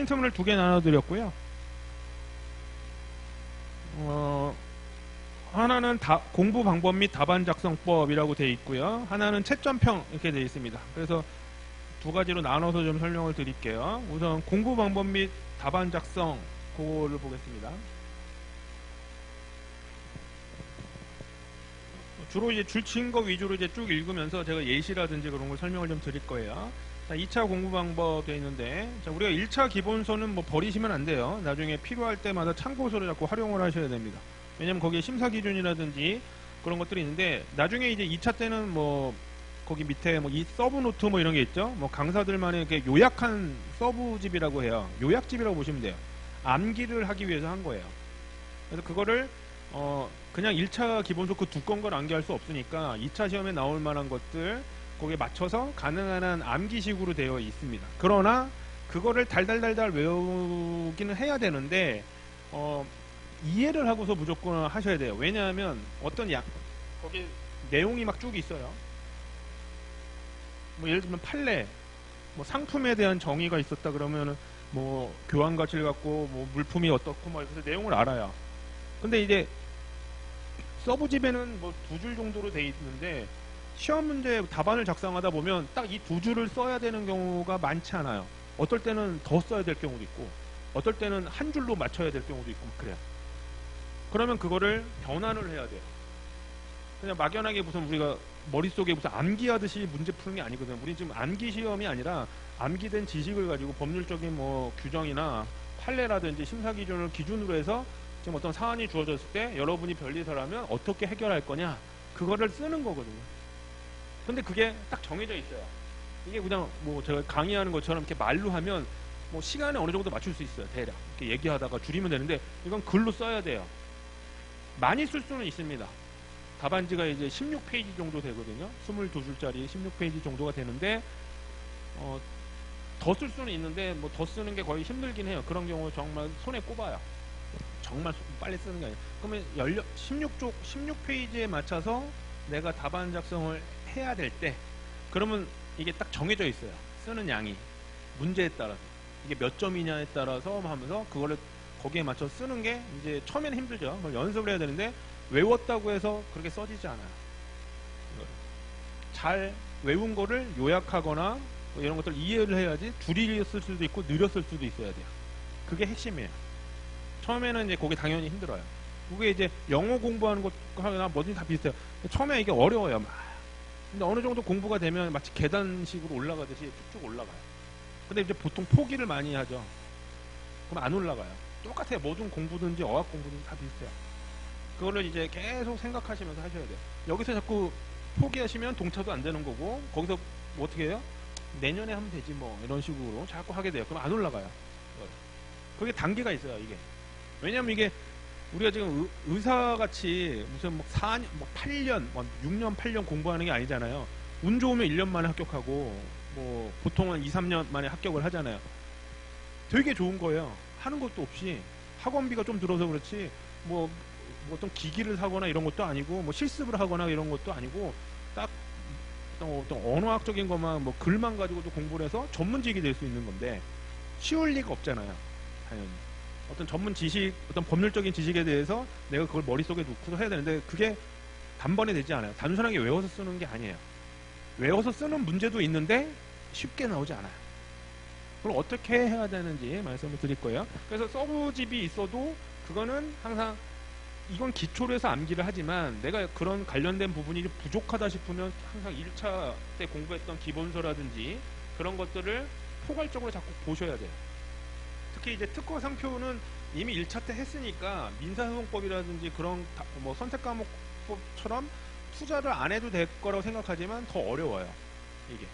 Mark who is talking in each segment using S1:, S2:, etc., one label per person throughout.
S1: 포인트문을 두 개 나눠드렸고요. 하나는 공부 방법 및 답안 작성법이라고 되어 있고요. 하나는 채점평 이렇게 되어 있습니다. 그래서 두 가지로 나눠서 좀 설명을 드릴게요. 우선 공부 방법 및 답안 작성 그거를 보겠습니다. 주로 이제 줄친 거 위주로 이제 쭉 읽으면서 제가 예시라든지 그런 걸 설명을 좀 드릴 거예요. 자, 2차 공부 방법 되어 있는데, 자, 우리가 1차 기본서는 뭐 버리시면 안 돼요. 나중에 필요할 때마다 참고서를 자꾸 활용을 하셔야 됩니다. 왜냐면 거기에 심사 기준이라든지 그런 것들이 있는데, 나중에 이제 2차 때는 뭐 거기 밑에 뭐 이 서브 노트 뭐 이런 게 있죠. 뭐 강사들만의 이렇게 요약한 서브집이라고 해요. 요약집이라고 보시면 돼요. 암기를 하기 위해서 한 거예요. 그래서 그거를 그냥 1차 기본서 그 두꺼운 걸 암기할 수 없으니까 2차 시험에 나올 만한 것들 거기에 맞춰서 가능한 한 암기식으로 되어 있습니다. 그러나 그거를 달달달달 외우기는 해야 되는데 이해를 하고서 무조건 하셔야 돼요. 왜냐하면 거기 내용이 막 쭉 있어요. 뭐 예를 들면 판례, 뭐 상품에 대한 정의가 있었다 그러면은 뭐 교환 가치를 갖고 뭐 물품이 어떻고 뭐 그래서 내용을 알아요. 근데 이제 서브집에는 뭐 2줄 정도로 돼 있는데 시험 문제 답안을 작성하다 보면 딱 이 2줄을 써야 되는 경우가 많지 않아요. 어떨 때는 더 써야 될 경우도 있고 어떨 때는 한 줄로 맞춰야 될 경우도 있고 그래요. 그러면 그거를 변환을 해야 돼요. 그냥 막연하게 무슨 우리가 머릿속에 무슨 암기하듯이 문제 푸는 게 아니거든요. 우리 지금 암기 시험이 아니라 암기된 지식을 가지고 법률적인 뭐 규정이나 판례라든지 심사 기준을 기준으로 해서 지금 어떤 사안이 주어졌을 때 여러분이 변리사라면 어떻게 해결할 거냐 그거를 쓰는 거거든요. 근데 그게 딱 정해져 있어요. 이게 그냥 뭐 제가 강의하는 것처럼 이렇게 말로 하면 뭐 시간에 어느 정도 맞출 수 있어요. 대략 이렇게 얘기하다가 줄이면 되는데 이건 글로 써야 돼요. 많이 쓸 수는 있습니다. 답안지가 이제 16페이지 정도 되거든요. 22줄짜리 16페이지 정도가 되는데 더 쓸 수는 있는데 뭐 더 쓰는 게 거의 힘들긴 해요. 그런 경우 정말 손에 꼽아요. 정말 빨리 쓰는 게 아니에요. 그러면 16페이지에 맞춰서 내가 답안 작성을 해야 될 때 그러면 이게 딱 정해져 있어요. 쓰는 양이 문제에 따라서 이게 몇 점이냐에 따라서 하면서 그거를 거기에 맞춰 쓰는 게 이제 처음에는 힘들죠. 그걸 연습을 해야 되는데 외웠다고 해서 그렇게 써지지 않아요. 잘 외운 거를 요약하거나 뭐 이런 것들을 이해를 해야지 줄이 쓸 수도 있고 느렸을 수도 있어야 돼요. 그게 핵심이에요. 처음에는 이제 그게 당연히 힘들어요. 그게 이제 영어 공부하는 것하나 뭐든 다 비슷해요. 처음에 이게 어려워요. 막. 근데 어느 정도 공부가 되면 마치 계단식으로 올라가듯이 쭉쭉 올라가요. 근데 이제 보통 포기를 많이 하죠. 그럼 안 올라가요. 똑같아요. 모든 공부든지 어학 공부든지 다 비슷해요. 그거를 이제 계속 생각하시면서 하셔야 돼요. 여기서 자꾸 포기하시면 동차도 안 되는 거고 거기서 뭐 어떻게 해요? 내년에 하면 되지 뭐 이런 식으로 자꾸 하게 돼요. 그럼 안 올라가요. 그게 단계가 있어요. 이게 왜냐면 이게 우리가 지금 의사같이 무슨 뭐 4년, 뭐 8년, 뭐 6년, 8년 공부하는 게 아니잖아요. 운 좋으면 1년 만에 합격하고 뭐 보통은 2, 3년 만에 합격을 하잖아요. 되게 좋은 거예요. 하는 것도 없이 학원비가 좀 들어서 그렇지 뭐 어떤 기기를 사거나 이런 것도 아니고 뭐 실습을 하거나 이런 것도 아니고 딱 어떤 언어학적인 것만 뭐 글만 가지고도 공부를 해서 전문직이 될 수 있는 건데 쉬울 리가 없잖아요. 당연히 어떤 전문 지식, 어떤 법률적인 지식에 대해서 내가 그걸 머릿속에 놓고서 해야 되는데 그게 단번에 되지 않아요. 단순하게 외워서 쓰는 게 아니에요. 외워서 쓰는 문제도 있는데 쉽게 나오지 않아요. 그럼 어떻게 해야 되는지 말씀을 드릴 거예요. 그래서 서브집이 있어도 그거는 항상 이건 기초로 해서 암기를 하지만 내가 그런 관련된 부분이 부족하다 싶으면 항상 1차 때 공부했던 기본서라든지 그런 것들을 포괄적으로 자꾸 보셔야 돼요. 특히 이제 특허 상표는 이미 1차 때 했으니까 민사소송법이라든지 그런 뭐 선택과목법처럼 투자를 안 해도 될 거라고 생각하지만 더 어려워요. 이게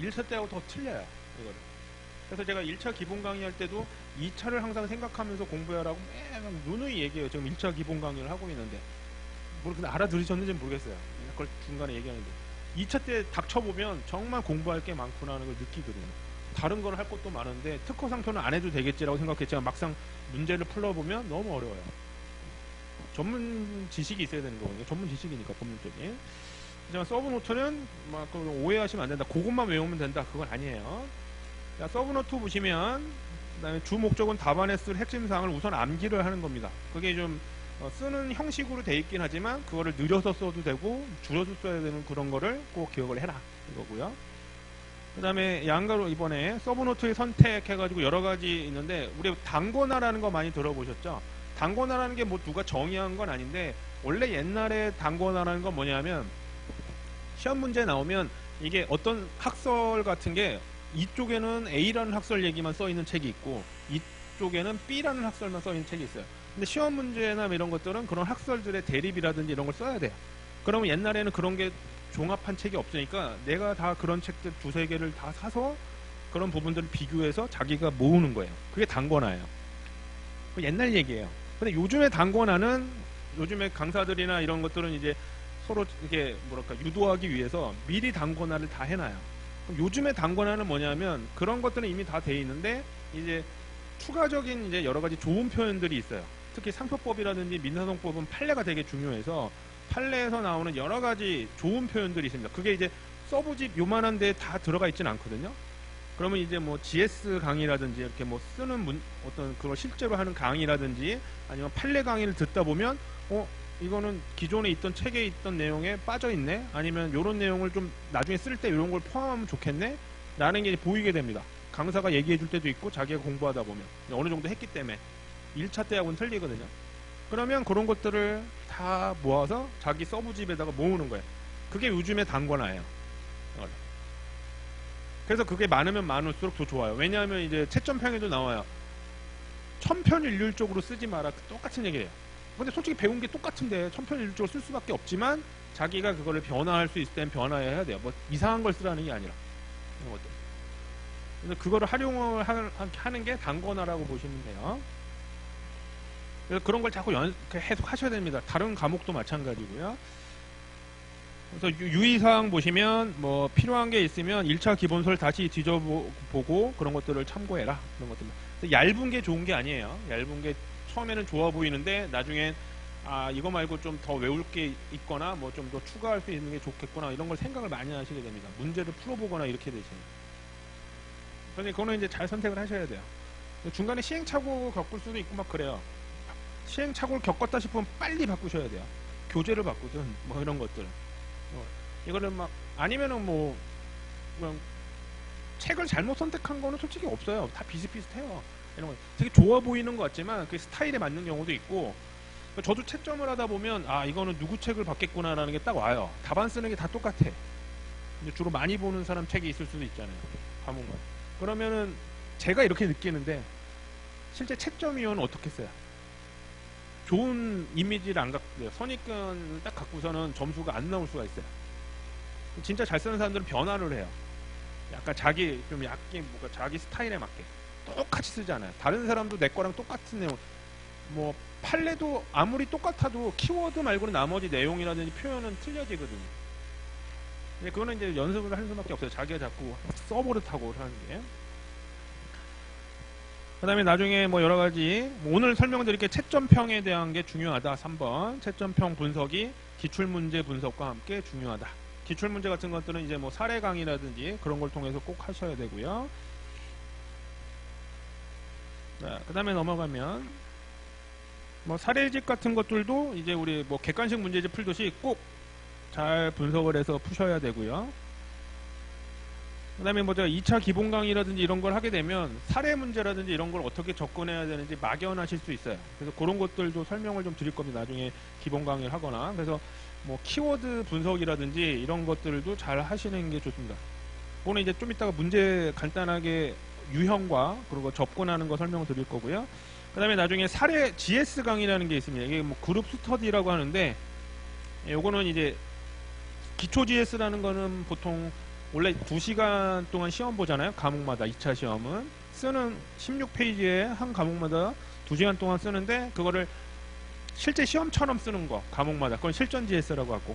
S1: 1차 때하고 더 틀려요. 이거를. 그래서 제가 1차 기본 강의할 때도 2차를 항상 생각하면서 공부하라고 매번 누누이 얘기해요. 지금 1차 기본 강의를 하고 있는데 근데 알아들으셨는지는 모르겠어요. 그걸 중간에 얘기하는데 2차 때 닥쳐보면 정말 공부할 게 많구나 하는 걸 느끼거든요. 다른 걸 할 것도 많은데 특허 상표는 안 해도 되겠지라고 생각했지만 막상 문제를 풀어보면 너무 어려워요. 전문 지식이 있어야 되는 거거든요. 전문 지식이니까 법률적인. 하지만 서브노트는 막 오해하시면 안 된다. 그것만 외우면 된다. 그건 아니에요. 자, 서브노트 보시면 그다음에 주 목적은 답안에 쓸 핵심 사항을 우선 암기를 하는 겁니다. 그게 좀 쓰는 형식으로 돼 있긴 하지만 그거를 느려서 써도 되고 줄여서 써야 되는 그런 거를 꼭 기억을 해라 이거고요. 그 다음에 양가로 이번에 서브노트에 선택해가지고 여러 가지 있는데 우리 단권화라는 거 많이 들어보셨죠? 단권화라는 게 뭐 누가 정의한 건 아닌데 원래 옛날에 단권화라는 건 뭐냐면 시험 문제 나오면 이게 어떤 학설 같은 게 이쪽에는 A라는 학설 얘기만 써 있는 책이 있고 이쪽에는 B라는 학설만 써 있는 책이 있어요. 근데 시험 문제나 이런 것들은 그런 학설들의 대립이라든지 이런 걸 써야 돼요. 그러면 옛날에는 그런 게 종합한 책이 없으니까 내가 다 그런 책들 두세 개를 다 사서 그런 부분들을 비교해서 자기가 모으는 거예요. 그게 단권화예요. 옛날 얘기예요. 근데 요즘의 단권화는 요즘에 강사들이나 이런 것들은 이제 서로 이게 뭐랄까 유도하기 위해서 미리 단권화를 다 해놔요. 요즘의 단권화는 뭐냐면 그런 것들은 이미 다 돼 있는데 이제 추가적인 이제 여러 가지 좋은 표현들이 있어요. 특히 상표법이라든지 민사소송법은 판례가 되게 중요해서 판례에서 나오는 여러 가지 좋은 표현들이 있습니다. 그게 이제 서브집 요만한 데에 다 들어가 있지는 않거든요. 그러면 이제 뭐 GS 강의라든지 이렇게 뭐 쓰는 어떤 그걸 실제로 하는 강의라든지 아니면 판례 강의를 듣다 보면 이거는 기존에 있던 책에 있던 내용에 빠져 있네 아니면 이런 내용을 좀 나중에 쓸 때 이런 걸 포함하면 좋겠네 라는 게 보이게 됩니다. 강사가 얘기해 줄 때도 있고 자기가 공부하다 보면 어느 정도 했기 때문에 1차 때하고는 틀리거든요. 그러면 그런 것들을 다 모아서 자기 서브집에다가 모으는 거예요. 그게 요즘의 단권화예요. 그래서 그게 많으면 많을수록 더 좋아요. 왜냐하면 이제 채점평에도 나와요. 천편일률적으로 쓰지 마라. 똑같은 얘기예요. 근데 솔직히 배운 게 똑같은데 천편일률적으로 쓸 수밖에 없지만 자기가 그거를 변화할 수 있을 땐 변화해야 돼요. 뭐 이상한 걸 쓰라는 게 아니라 이런 것들. 그래서 그거를 활용을 하는 게 단권화라고 보시면 돼요. 그래서 그런 걸 자꾸 해석하셔야 됩니다. 다른 과목도 마찬가지고요. 그래서 유의사항 보시면 뭐 필요한 게 있으면 1차 기본서를 다시 뒤져보고 그런 것들을 참고해라. 그런 것들. 얇은 게 좋은 게 아니에요. 얇은 게 처음에는 좋아 보이는데 나중엔 이거 말고 좀 더 외울 게 있거나 뭐 좀 더 추가할 수 있는 게 좋겠구나 이런 걸 생각을 많이 하시게 됩니다. 문제를 풀어보거나 이렇게 되시면. 그런데 그거는 이제 잘 선택을 하셔야 돼요. 중간에 시행착오 겪을 수도 있고 막 그래요. 시행착오를 겪었다 싶으면 빨리 바꾸셔야 돼요. 교재를 바꾸든 뭐 이런 것들. 이거를 막 아니면은 뭐 그냥 책을 잘못 선택한 거는 솔직히 없어요. 다 비슷비슷해요. 이런 거 되게 좋아 보이는 것 같지만 그 스타일에 맞는 경우도 있고 저도 채점을 하다 보면 이거는 누구 책을 받겠구나라는 게 딱 와요. 답안 쓰는 게 다 똑같아. 근데 주로 많이 보는 사람 책이 있을 수도 있잖아요. 과목만. 그러면은 제가 이렇게 느끼는데 실제 채점위원은 어떻게 써요? 좋은 이미지를 안 갖고 선입견을 딱 갖고서는 점수가 안 나올 수가 있어요. 진짜 잘 쓰는 사람들은 변화를 해요. 약간 자기 좀 약간 뭔가 자기 스타일에 맞게 똑같이 쓰잖아요. 다른 사람도 내 거랑 똑같은 내용 뭐 판례도 아무리 똑같아도 키워드 말고는 나머지 내용이라든지 표현은 틀려지거든요. 근데 그거는 이제 연습을 할 수밖에 없어요. 자기가 자꾸 써버릇하고 하는 게. 그 다음에 나중에 뭐 여러가지 오늘 설명드릴 게 채점평에 대한 게 중요하다. 3번 채점평 분석이 기출문제 분석과 함께 중요하다. 기출문제 같은 것들은 이제 뭐 사례 강의라든지 그런 걸 통해서 꼭 하셔야 되고요. 그 다음에 넘어가면 뭐 사례집 같은 것들도 이제 우리 뭐 객관식 문제집 풀듯이 꼭 잘 분석을 해서 푸셔야 되고요. 그 다음에 뭐 제가 2차 기본 강의라든지 이런 걸 하게 되면 사례 문제라든지 이런 걸 어떻게 접근해야 되는지 막연하실 수 있어요. 그래서 그런 것들도 설명을 좀 드릴 겁니다. 나중에 기본 강의를 하거나. 그래서 뭐 키워드 분석이라든지 이런 것들도 잘 하시는 게 좋습니다. 그거는 이제 좀 이따가 문제 간단하게 유형과 그리고 접근하는 거 설명을 드릴 거고요. 그 다음에 나중에 사례 GS 강의라는 게 있습니다. 이게 뭐 그룹 스터디라고 하는데 요거는 이제 기초 GS라는 거는 보통 원래 2시간 동안 시험 보잖아요. 과목마다 2차 시험은 쓰는 16페이지에 한 과목마다 2시간 동안 쓰는데 그거를 실제 시험처럼 쓰는 거 과목마다 그건 실전 GS라고 하고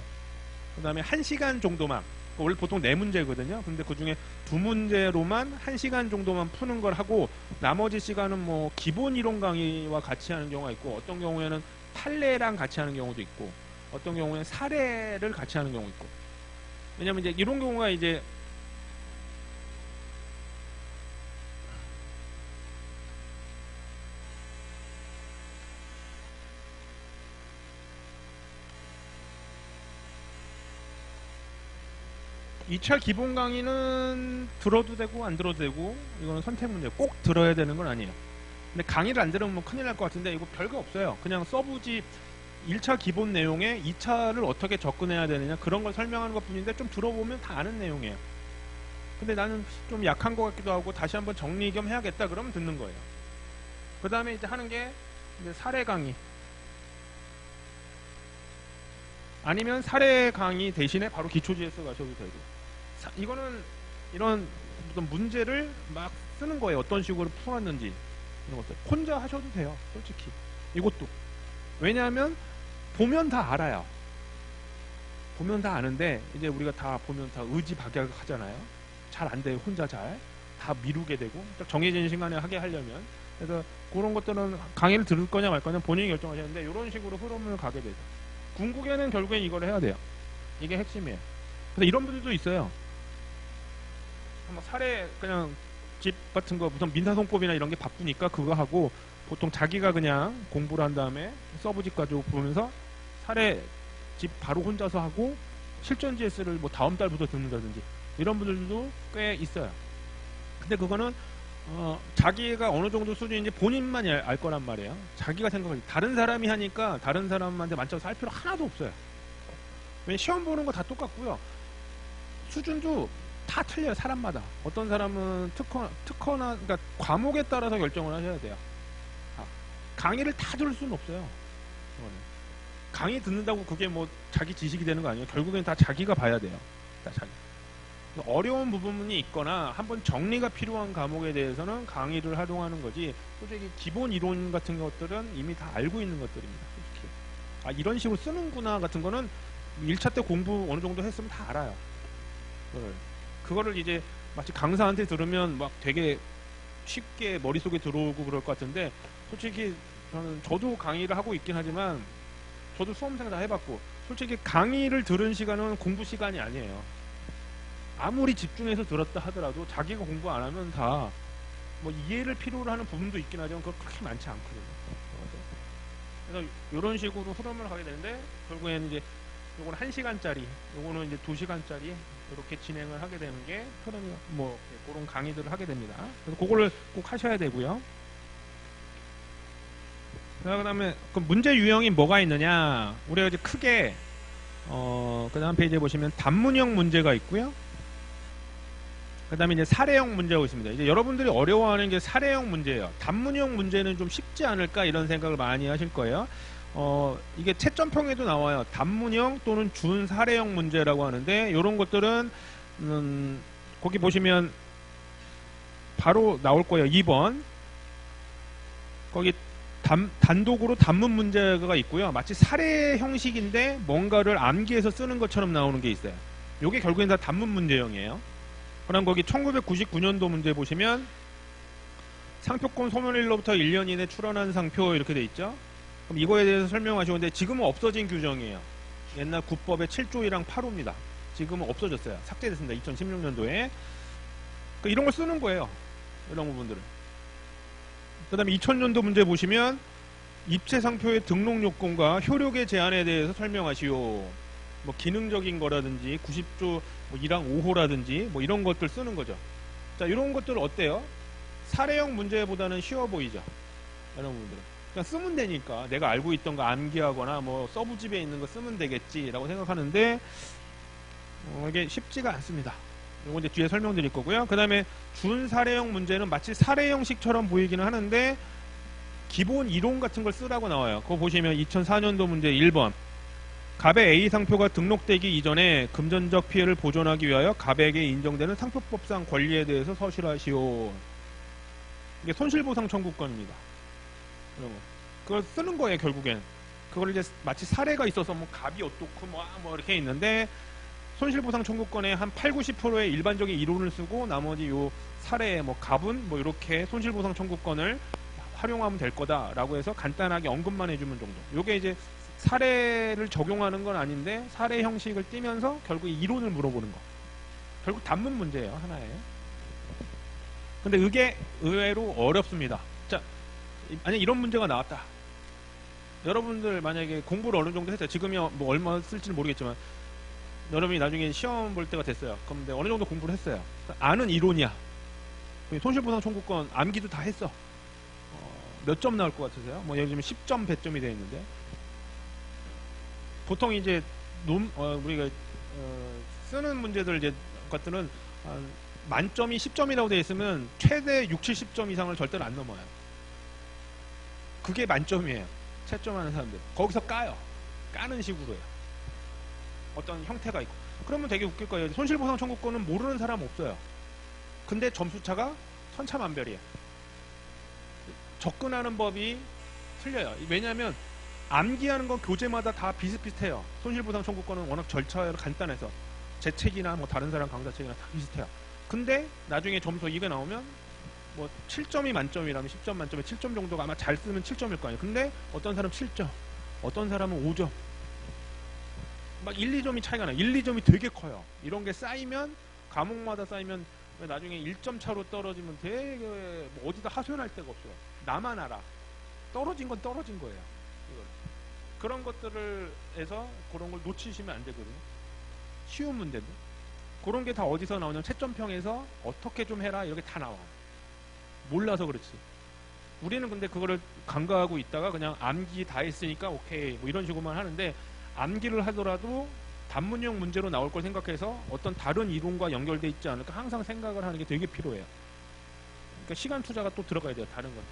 S1: 그 다음에 1시간 정도만 원래 보통 4문제거든요. 근데 그 중에 2문제로만 1시간 정도만 푸는 걸 하고 나머지 시간은 뭐 기본 이론 강의와 같이 하는 경우가 있고 어떤 경우에는 판례랑 같이 하는 경우도 있고 어떤 경우에는 사례를 같이 하는 경우 있고 왜냐면 이제 이런 경우가 이제 2차 기본 강의는 들어도 되고 안 들어도 되고 이거는 선택 문제. 꼭 들어야 되는 건 아니에요. 근데 강의를 안 들으면 뭐 큰일 날 것 같은데 이거 별거 없어요. 그냥 서브집 1차 기본 내용에 2차를 어떻게 접근해야 되느냐 그런 걸 설명하는 것 뿐인데 좀 들어보면 다 아는 내용이에요. 근데 나는 좀 약한 것 같기도 하고 다시 한번 정리 겸 해야겠다 그러면 듣는 거예요. 그 다음에 이제 하는 게 이제 사례 강의. 아니면 사례 강의 대신에 바로 기초 GS 가셔도 되고. 이거는 이런 어떤 문제를 막 쓰는 거예요. 어떤 식으로 풀었는지 이런 것들 혼자 하셔도 돼요. 솔직히 이것도. 왜냐하면 보면 다 알아요. 보면 다 아는데 이제 우리가 다 보면 다 의지박약 하잖아요. 잘 안 돼요. 혼자 잘 다 미루게 되고 딱 정해진 시간에 하게 하려면. 그래서 그런 것들은 강의를 들을 거냐 말 거냐 본인이 결정하시는데 이런 식으로 흐름을 가게 되죠. 궁극에는 결국엔 이걸 해야 돼요. 이게 핵심이에요. 그래서 이런 분들도 있어요. 뭐 사례 그냥 집 같은 거 무슨 민사송법이나 이런 게 바쁘니까 그거 하고 보통 자기가 그냥 공부를 한 다음에 서브집 가지고 보면서 사례 집 바로 혼자서 하고 실전 GS를 뭐 다음 달부터 듣는다든지 이런 분들도 꽤 있어요. 근데 그거는 자기가 어느 정도 수준인지 본인만 알 거란 말이에요. 자기가 생각하지. 다른 사람이 하니까 다른 사람한테 만져서 할 필요 하나도 없어요. 왜 시험 보는 거 다 똑같고요. 수준도 다 틀려요. 사람마다. 어떤 사람은 특허나 그러니까 과목에 따라서 결정을 하셔야 돼요. 강의를 다 들을 수는 없어요. 강의 듣는다고 그게 뭐 자기 지식이 되는 거 아니에요. 결국엔 다 자기가 봐야 돼요. 다 자기. 어려운 부분이 있거나 한번 정리가 필요한 과목에 대해서는 강의를 활용하는 거지 솔직히 기본 이론 같은 것들은 이미 다 알고 있는 것들입니다. 솔직히. 이런 식으로 쓰는구나 같은 거는 1차 때 공부 어느 정도 했으면 다 알아요. 그거를 이제 마치 강사한테 들으면 막 되게 쉽게 머릿속에 들어오고 그럴 것 같은데 솔직히 저도 강의를 하고 있긴 하지만 저도 수험생 다 해봤고 솔직히 강의를 들은 시간은 공부 시간이 아니에요. 아무리 집중해서 들었다 하더라도 자기가 공부 안 하면 다 뭐 이해를 필요로 하는 부분도 있긴 하지만 그거 그렇게 많지 않거든요. 그래서 이런 식으로 흐름을 가게 되는데 결국에는 이제 요거는 1시간짜리 요거는 이제 2시간짜리 이렇게 진행을 하게 되는 게 흐름이 뭐 그런 강의들을 하게 됩니다. 그래서 그거를 꼭 하셔야 되고요. 그 다음에 그 문제 유형이 뭐가 있느냐 우리가 이제 크게 그 다음 페이지에 보시면 단문형 문제가 있고요. 그 다음에 이제 사례형 문제가 있습니다. 이제 여러분들이 어려워하는 게 사례형 문제예요. 단문형 문제는 좀 쉽지 않을까 이런 생각을 많이 하실 거예요. 이게 채점평에도 나와요. 단문형 또는 준사례형 문제라고 하는데 이런 것들은 거기 보시면 바로 나올 거예요. 2번 거기 단독으로 단문 문제가 있고요. 마치 사례 형식인데 뭔가를 암기해서 쓰는 것처럼 나오는 게 있어요. 이게 결국엔 다 단문 문제형이에요. 그럼 거기 1999년도 문제 보시면 상표권 소멸일로부터 1년 이내 출원한 상표 이렇게 돼 있죠. 그럼 이거에 대해서 설명하시는데 지금은 없어진 규정이에요. 옛날 국법의 7조 1항 8호입니다. 지금은 없어졌어요. 삭제됐습니다. 2016년도에. 이런 걸 쓰는 거예요. 이런 부분들을. 그 다음에 2000년도 문제 보시면 입체 상표의 등록 요건과 효력의 제한에 대해서 설명하시오. 뭐 기능적인 거라든지 90조 뭐 1항 5호라든지 뭐 이런 것들 쓰는 거죠. 자, 이런 것들 어때요? 사례형 문제보다는 쉬워 보이죠. 이런 부분들은 그냥 쓰면 되니까 내가 알고 있던 거 암기하거나 뭐 서브집에 있는 거 쓰면 되겠지라고 생각하는데 이게 쉽지가 않습니다. 이거 이제 뒤에 설명드릴 거고요. 그 다음에 준사례형 문제는 마치 사례 형식처럼 보이기는 하는데 기본 이론 같은 걸 쓰라고 나와요. 그거 보시면 2004년도 문제 1번 갑의 A 상표가 등록되기 이전에 금전적 피해를 보존하기 위하여 갑에게 인정되는 상표법상 권리에 대해서 서실하시오. 이게 손실보상 청구권입니다. 그걸 쓰는 거예요. 결국엔 그걸 이제 마치 사례가 있어서 뭐 갑이 어떻고 뭐 이렇게 있는데 손실보상 청구권의 한 8, 90%의 일반적인 이론을 쓰고 나머지 요 사례 뭐 갑은 뭐 이렇게 손실보상 청구권을 활용하면 될 거다라고 해서 간단하게 언급만 해주면 정도. 요게 이제 사례를 적용하는 건 아닌데 사례 형식을 띄면서 결국 이론을 물어보는 거. 결국 단문 문제예요. 하나에. 근데 이게 의외로 어렵습니다. 자, 만약 이런 문제가 나왔다. 여러분들 만약에 공부를 어느 정도 했어요. 지금이 뭐 얼마 쓸지는 모르겠지만 여러분이 나중에 시험 볼 때가 됐어요. 그럼 내가 어느 정도 공부를 했어요. 아는 이론이야. 손실보상 청구권 암기도 다 했어. 몇 점 나올 것 같으세요? 뭐 예를 들면 10점, 100점이 되어 있는데 보통 이제 우리가 쓰는 문제들 이제 것들은 만점이 10점이라고 되어 있으면 최대 6, 70점 이상을 절대로 안 넘어요. 그게 만점이에요. 채점하는 사람들 거기서 까는 식으로 해요. 어떤 형태가 있고. 그러면 되게 웃길 거예요. 손실보상 청구권은 모르는 사람 없어요. 근데 점수차가 천차만별이에요. 접근하는 법이 틀려요. 왜냐하면 암기하는 건 교재마다 다 비슷비슷해요. 손실보상 청구권은 워낙 절차가 간단해서 제 책이나 뭐 다른 사람 강사 책이나 다 비슷해요. 근데 나중에 점수 이게 나오면 뭐 7점이 만점이라면 10점 만점에 7점 정도가 아마 잘 쓰면 7점일 거 아니에요. 근데 어떤 사람은 7점, 어떤 사람은 5점, 막 1, 2점이 차이가 나요. 1, 2점이 되게 커요. 이런 게 쌓이면 과목마다 쌓이면 나중에 1점 차로 떨어지면 되게 뭐 어디다 하소연할 데가 없어요. 나만 알아. 떨어진 건 떨어진 거예요. 이걸. 그런 것들을 해서 그런 걸 놓치시면 안 되거든요. 쉬운 문제도. 그런 게 다 어디서 나오냐면 채점평에서 어떻게 좀 해라 이렇게 다 나와. 몰라서 그렇지. 우리는 근데 그거를 간과하고 있다가 그냥 암기 다 했으니까 오케이 뭐 이런 식으로만 하는데 암기를 하더라도 단문형 문제로 나올 걸 생각해서 어떤 다른 이론과 연결돼 있지 않을까 항상 생각을 하는 게 되게 필요해요. 그러니까 시간 투자가 또 들어가야 돼요. 다른 것들.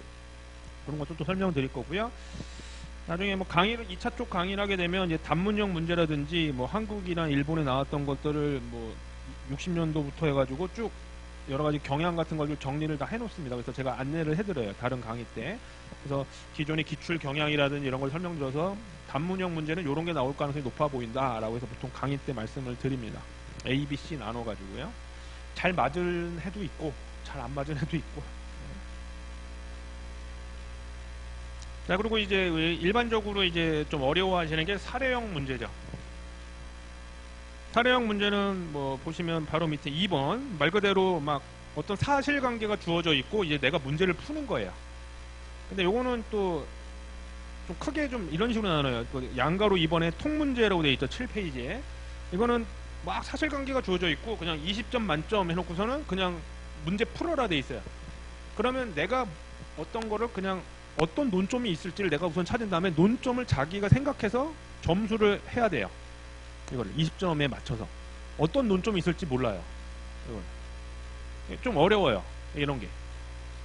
S1: 그런 것도 또 설명드릴 거고요. 나중에 뭐 강의를 2차 쪽 강의를 하게 되면 이제 단문형 문제라든지 뭐 한국이나 일본에 나왔던 것들을 뭐 60년도부터 해가지고 쭉 여러 가지 경향 같은 걸 정리를 다 해놓습니다. 그래서 제가 안내를 해드려요. 다른 강의 때. 그래서 기존의 기출 경향이라든지 이런 걸 설명드려서 단문형 문제는 이런 게 나올 가능성이 높아 보인다라고 해서 보통 강의 때 말씀을 드립니다. A, B, C 나눠가지고요. 잘 맞은 해도 있고 잘 안 맞은 해도 있고. 자, 그리고 이제 일반적으로 이제 좀 어려워하시는 게 사례형 문제죠. 사례형 문제는 뭐 보시면 바로 밑에 2번 말 그대로 막 어떤 사실관계가 주어져 있고 이제 내가 문제를 푸는 거예요. 근데 요거는 또 좀 크게 좀 이런 식으로 나눠요. 양가로 2번에 통문제라고 되어 있죠. 7페이지에. 이거는 막 사실관계가 주어져 있고 그냥 20점 만점 해놓고서는 그냥 문제 풀어라 돼 있어요. 그러면 내가 어떤 거를 그냥 어떤 논점이 있을지를 내가 우선 찾은 다음에 논점을 자기가 생각해서 점수를 해야 돼요. 이거를 20점에 맞춰서 어떤 논점이 있을지 몰라요. 이걸. 좀 어려워요. 이런 게.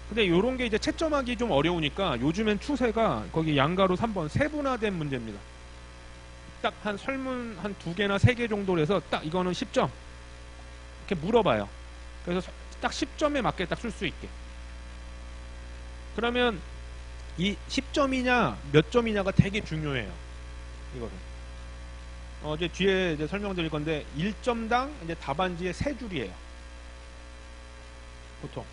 S1: 근데 이런 게 이제 채점하기 좀 어려우니까 요즘엔 추세가 거기 양가로 3번 세분화된 문제입니다. 딱 한 설문 한 2개나 3개 정도로 해서 딱 이거는 10점 이렇게 물어봐요. 그래서 딱 10점에 맞게 딱 쓸 수 있게. 그러면 이 10점이냐 몇 점이냐가 되게 중요해요. 이거를. 이제 뒤에 이제 설명드릴 건데 1점당 이제 답안지에 3줄이에요. 보통.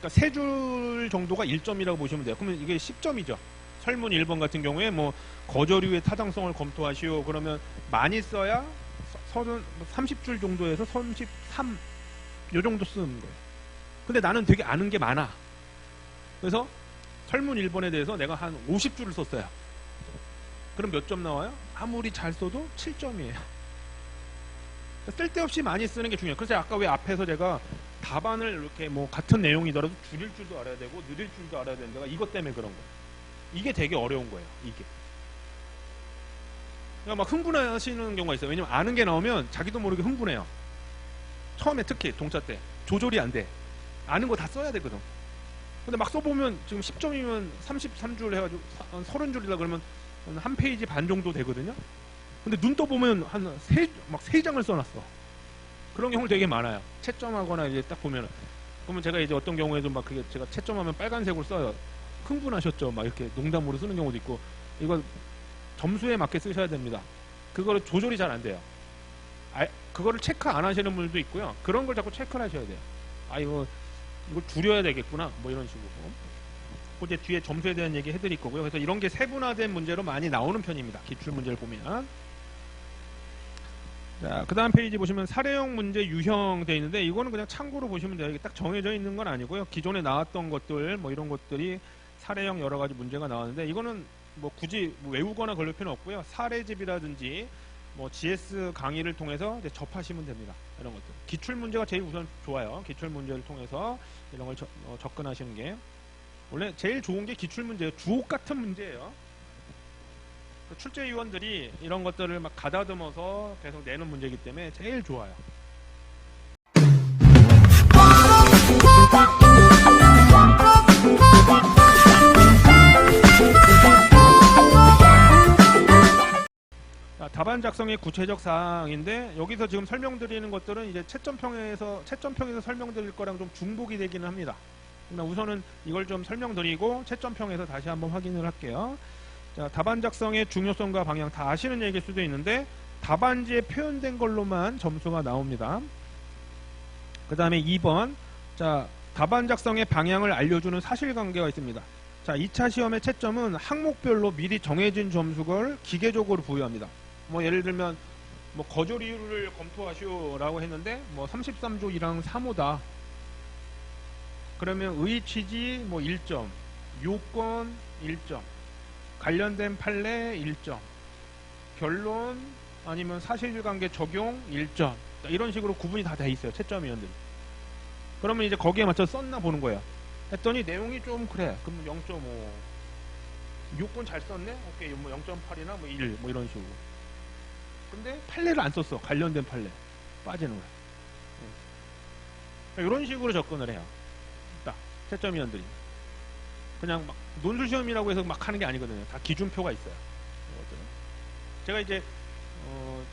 S1: 그러니까 3줄 정도가 1점이라고 보시면 돼요. 그러면 이게 10점이죠. 설문 1번 같은 경우에 뭐 거저류의 타당성을 검토하시오. 그러면 많이 써야 30줄 정도에서 33 요 정도 쓰는 거예요. 근데 나는 되게 아는 게 많아. 그래서 설문 1번에 대해서 내가 한 50줄을 썼어요. 그럼 몇 점 나와요? 아무리 잘 써도 7점이에요. 쓸데없이 많이 쓰는 게 중요해요. 그래서 아까 왜 앞에서 제가 답안을 이렇게 뭐 같은 내용이더라도 줄일 줄도 알아야 되고 느릴 줄도 알아야 되는 데가 이것 때문에 그런 거예요. 이게 되게 어려운 거예요. 이게. 그러니까 막 흥분하시는 경우가 있어요. 왜냐면 아는 게 나오면 자기도 모르게 흥분해요. 처음에 특히 동차 때 조절이 안 돼. 아는 거 다 써야 되거든. 근데 막 써보면 지금 10점이면 33줄 해가지고 30줄이다 그러면 한 페이지 반 정도 되거든요. 근데 눈 떠보면 한 3장을 써놨어. 그런 경우 되게 많아요. 채점하거나 이제 딱 보면 제가 이제 어떤 경우에도 막 그게 제가 채점하면 빨간색으로 써요. 흥분하셨죠? 막 이렇게 농담으로 쓰는 경우도 있고. 이거 점수에 맞게 쓰셔야 됩니다. 그거를 조절이 잘 안 돼요. 그거를 체크 안 하시는 분들도 있고요. 그런 걸 자꾸 체크를 하셔야 돼요. 이걸 줄여야 되겠구나. 뭐 이런 식으로. 이제 뒤에 점수에 대한 얘기 해드릴 거고요. 그래서 이런 게 세분화된 문제로 많이 나오는 편입니다. 기출 문제를 보면. 자, 그 다음 페이지 보시면 사례형 문제 유형 되어 있는데 이거는 그냥 참고로 보시면 돼요. 이게 딱 정해져 있는 건 아니고요. 기존에 나왔던 것들 뭐 이런 것들이 사례형 여러 가지 문제가 나왔는데 이거는 뭐 굳이 외우거나 그럴 필요는 없고요. 사례집이라든지 뭐 GS 강의를 통해서 이제 접하시면 됩니다. 이런 것들. 기출 문제가 제일 우선 좋아요. 기출 문제를 통해서 이런 걸 접근하시는 게 원래 제일 좋은 게 기출 문제예요. 주옥 같은 문제예요. 출제위원들이 이런 것들을 막 가다듬어서 계속 내는 문제이기 때문에 제일 좋아요. 답안 작성의 구체적 사항인데 여기서 지금 설명드리는 것들은 이제 채점평에서 설명드릴 거랑 좀 중복이 되기는 합니다. 우선은 이걸 좀 설명드리고 채점평에서 다시 한번 확인을 할게요. 자, 답안 작성의 중요성과 방향 다 아시는 얘기일 수도 있는데 답안지에 표현된 걸로만 점수가 나옵니다. 그 다음에 2번 자, 답안 작성의 방향을 알려주는 사실관계가 있습니다. 자, 2차 시험의 채점은 항목별로 미리 정해진 점수를 기계적으로 부여합니다. 뭐 예를 들면 뭐 거절 이유를 검토하시오라고 했는데 뭐 33조 1항 3호다. 그러면 의 취지 뭐 1점, 요건 1점, 관련된 판례 1점, 결론 아니면 사실관계 적용 1점. 이런 식으로 구분이 다 돼 있어요. 채점위원들이. 그러면 이제 거기에 맞춰 썼나 보는 거예요. 했더니 내용이 좀 그래. 그럼 0.5. 요건 잘 썼네? 오케이. 뭐 0.8이나 뭐 1. 뭐 이런 식으로. 근데 판례를 안 썼어. 관련된 판례. 빠지는 거야. 이런 식으로 접근을 해요. 딱. 채점위원들이. 그냥 막 논술시험이라고 해서 막 하는 게 아니거든요. 다 기준표가 있어요. 제가 이제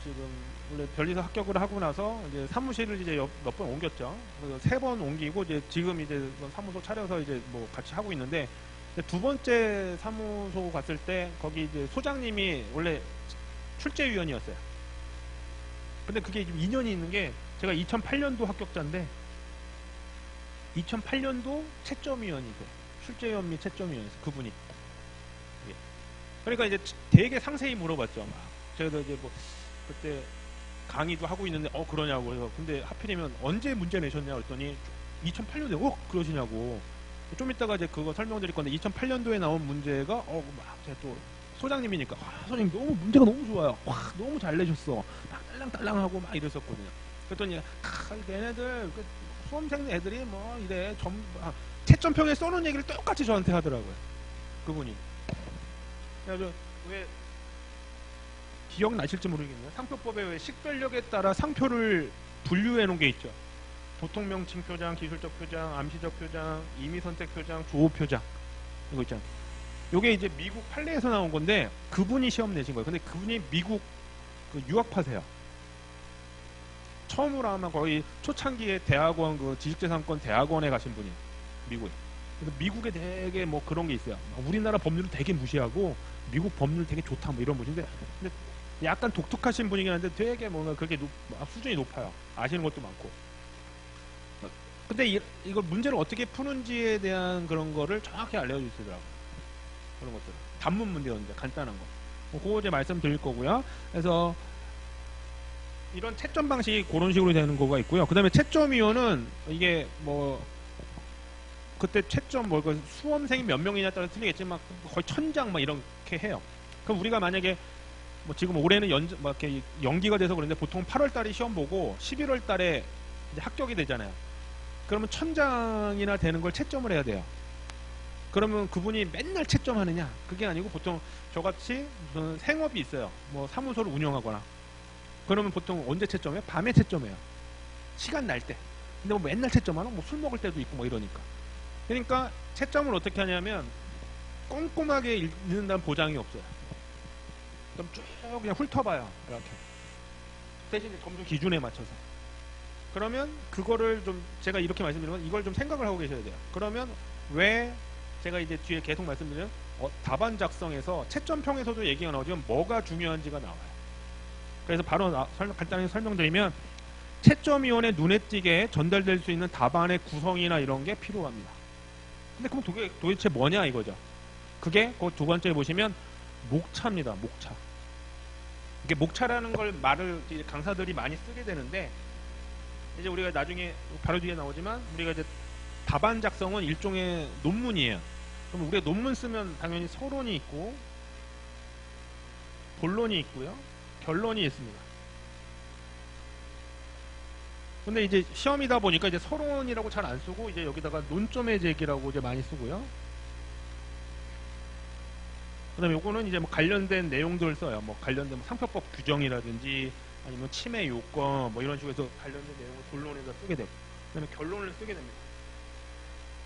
S1: 지금 원래 변리사 합격을 하고 나서 이제 사무실을 이제 몇 번 옮겼죠. 그래서 3번 옮기고 이제 지금 이제 사무소 차려서 이제 뭐 같이 하고 있는데 두 번째 사무소 갔을 때 거기 이제 소장님이 원래 출제위원이었어요. 근데 그게 좀 인연이 있는 게 제가 2008년도 합격자인데 2008년도 채점위원이세요. 출제위원 및 채점위원이세요. 그분이. 예. 그러니까 이제 되게 상세히 물어봤죠. 막. 제가 이제 뭐 그때 강의도 하고 있는데 그러냐고 해서 근데 하필이면 언제 문제 내셨냐 그랬더니 2008년도에 그러시냐고. 좀 이따가 이제 그거 설명드릴 건데 2008년도에 나온 문제가 막 제가 또 소장님이니까 선생님 너무 문제가 너무 좋아요. 와 너무 잘 내셨어. 막 딸랑딸랑하고 막 이랬었거든요. 그랬더니 얘네들 수험생 애들이 뭐 이래 채점평에 써놓은 얘기를 똑같이 저한테 하더라고요. 그분이. 그래서 왜 기억나실지 모르겠네요. 상표법에 왜 식별력에 따라 상표를 분류해 놓은 게 있죠. 보통명칭 표장, 기술적 표장, 암시적 표장, 임의선택 표장, 조호 표장 이거 있잖아요. 요게 이제 미국 판례에서 나온 건데 그분이 시험 내신 거예요. 근데 그분이 미국 유학파세요. 처음으로 아마 거의 초창기에 대학원 지식재산권 대학원에 가신 분이에요. 미국에. 그래서 미국에 되게 뭐 그런 게 있어요. 우리나라 법률을 되게 무시하고 미국 법률 되게 좋다 뭐 이런 분인데 근데 약간 독특하신 분이긴 한데 되게 뭔가 그렇게 수준이 높아요. 아시는 것도 많고. 근데 이걸 문제를 어떻게 푸는지에 대한 그런 거를 정확히 알려주시더라고요. 그런 것들. 단문 문제였는데 간단한 거. 그거 이제 말씀드릴 거고요. 그래서 이런 채점 방식이 그런 식으로 되는 거가 있고요. 그 다음에 채점위원은 이게 뭐 그때 채점 수험생이 몇 명이냐에 따라 틀리겠지만 거의 1000장 막 이렇게 해요. 그럼 우리가 만약에 뭐 지금 올해는 이렇게 연기가 돼서 그런데 보통 8월 달에 시험 보고 11월 달에 이제 합격이 되잖아요. 그러면 1000장이나 되는 걸 채점을 해야 돼요. 그러면 그분이 맨날 채점하느냐? 그게 아니고 보통 저같이 무슨 생업이 있어요. 뭐 사무소를 운영하거나. 그러면 보통 언제 채점해요? 밤에 채점해요. 시간 날 때. 근데 뭐 맨날 채점하나? 뭐 술 먹을 때도 있고 뭐 이러니까. 그러니까 채점을 어떻게 하냐면 꼼꼼하게 읽는다는 보장이 없어요. 그럼 쭉 그냥 훑어봐요. 이렇게. 대신 점수 기준에 맞춰서. 그러면 그거를 좀 제가 이렇게 말씀드리면 이걸 좀 생각을 하고 계셔야 돼요. 그러면 왜 제가 이제 뒤에 계속 말씀드리면 답안 작성에서 채점평에서도 얘기가 나오지만 뭐가 중요한지가 나와요. 그래서 바로 간단히 설명드리면 채점위원의 눈에 띄게 전달될 수 있는 답안의 구성이나 이런 게 필요합니다. 근데 그럼 도대체 뭐냐 이거죠. 그게 그 두 번째 보시면 목차입니다. 목차. 이게 목차라는 걸 말을 강사들이 많이 쓰게 되는데 이제 우리가 나중에 바로 뒤에 나오지만 우리가 이제 답안 작성은 일종의 논문이에요. 그럼 우리가 논문 쓰면 당연히 서론이 있고 본론이 있고요. 결론이 있습니다. 근데 이제 시험이다 보니까 이제 서론이라고 잘 안 쓰고 이제 여기다가 논점의 제기라고 이제 많이 쓰고요. 그다음에 요거는 이제 뭐 관련된 내용들을 써요. 뭐 관련된 뭐 상표법 규정이라든지 아니면 침해 요건 뭐 이런 식으로 해서 관련된 내용을 본론에다 쓰게 되고 그다음에 결론을 쓰게 됩니다.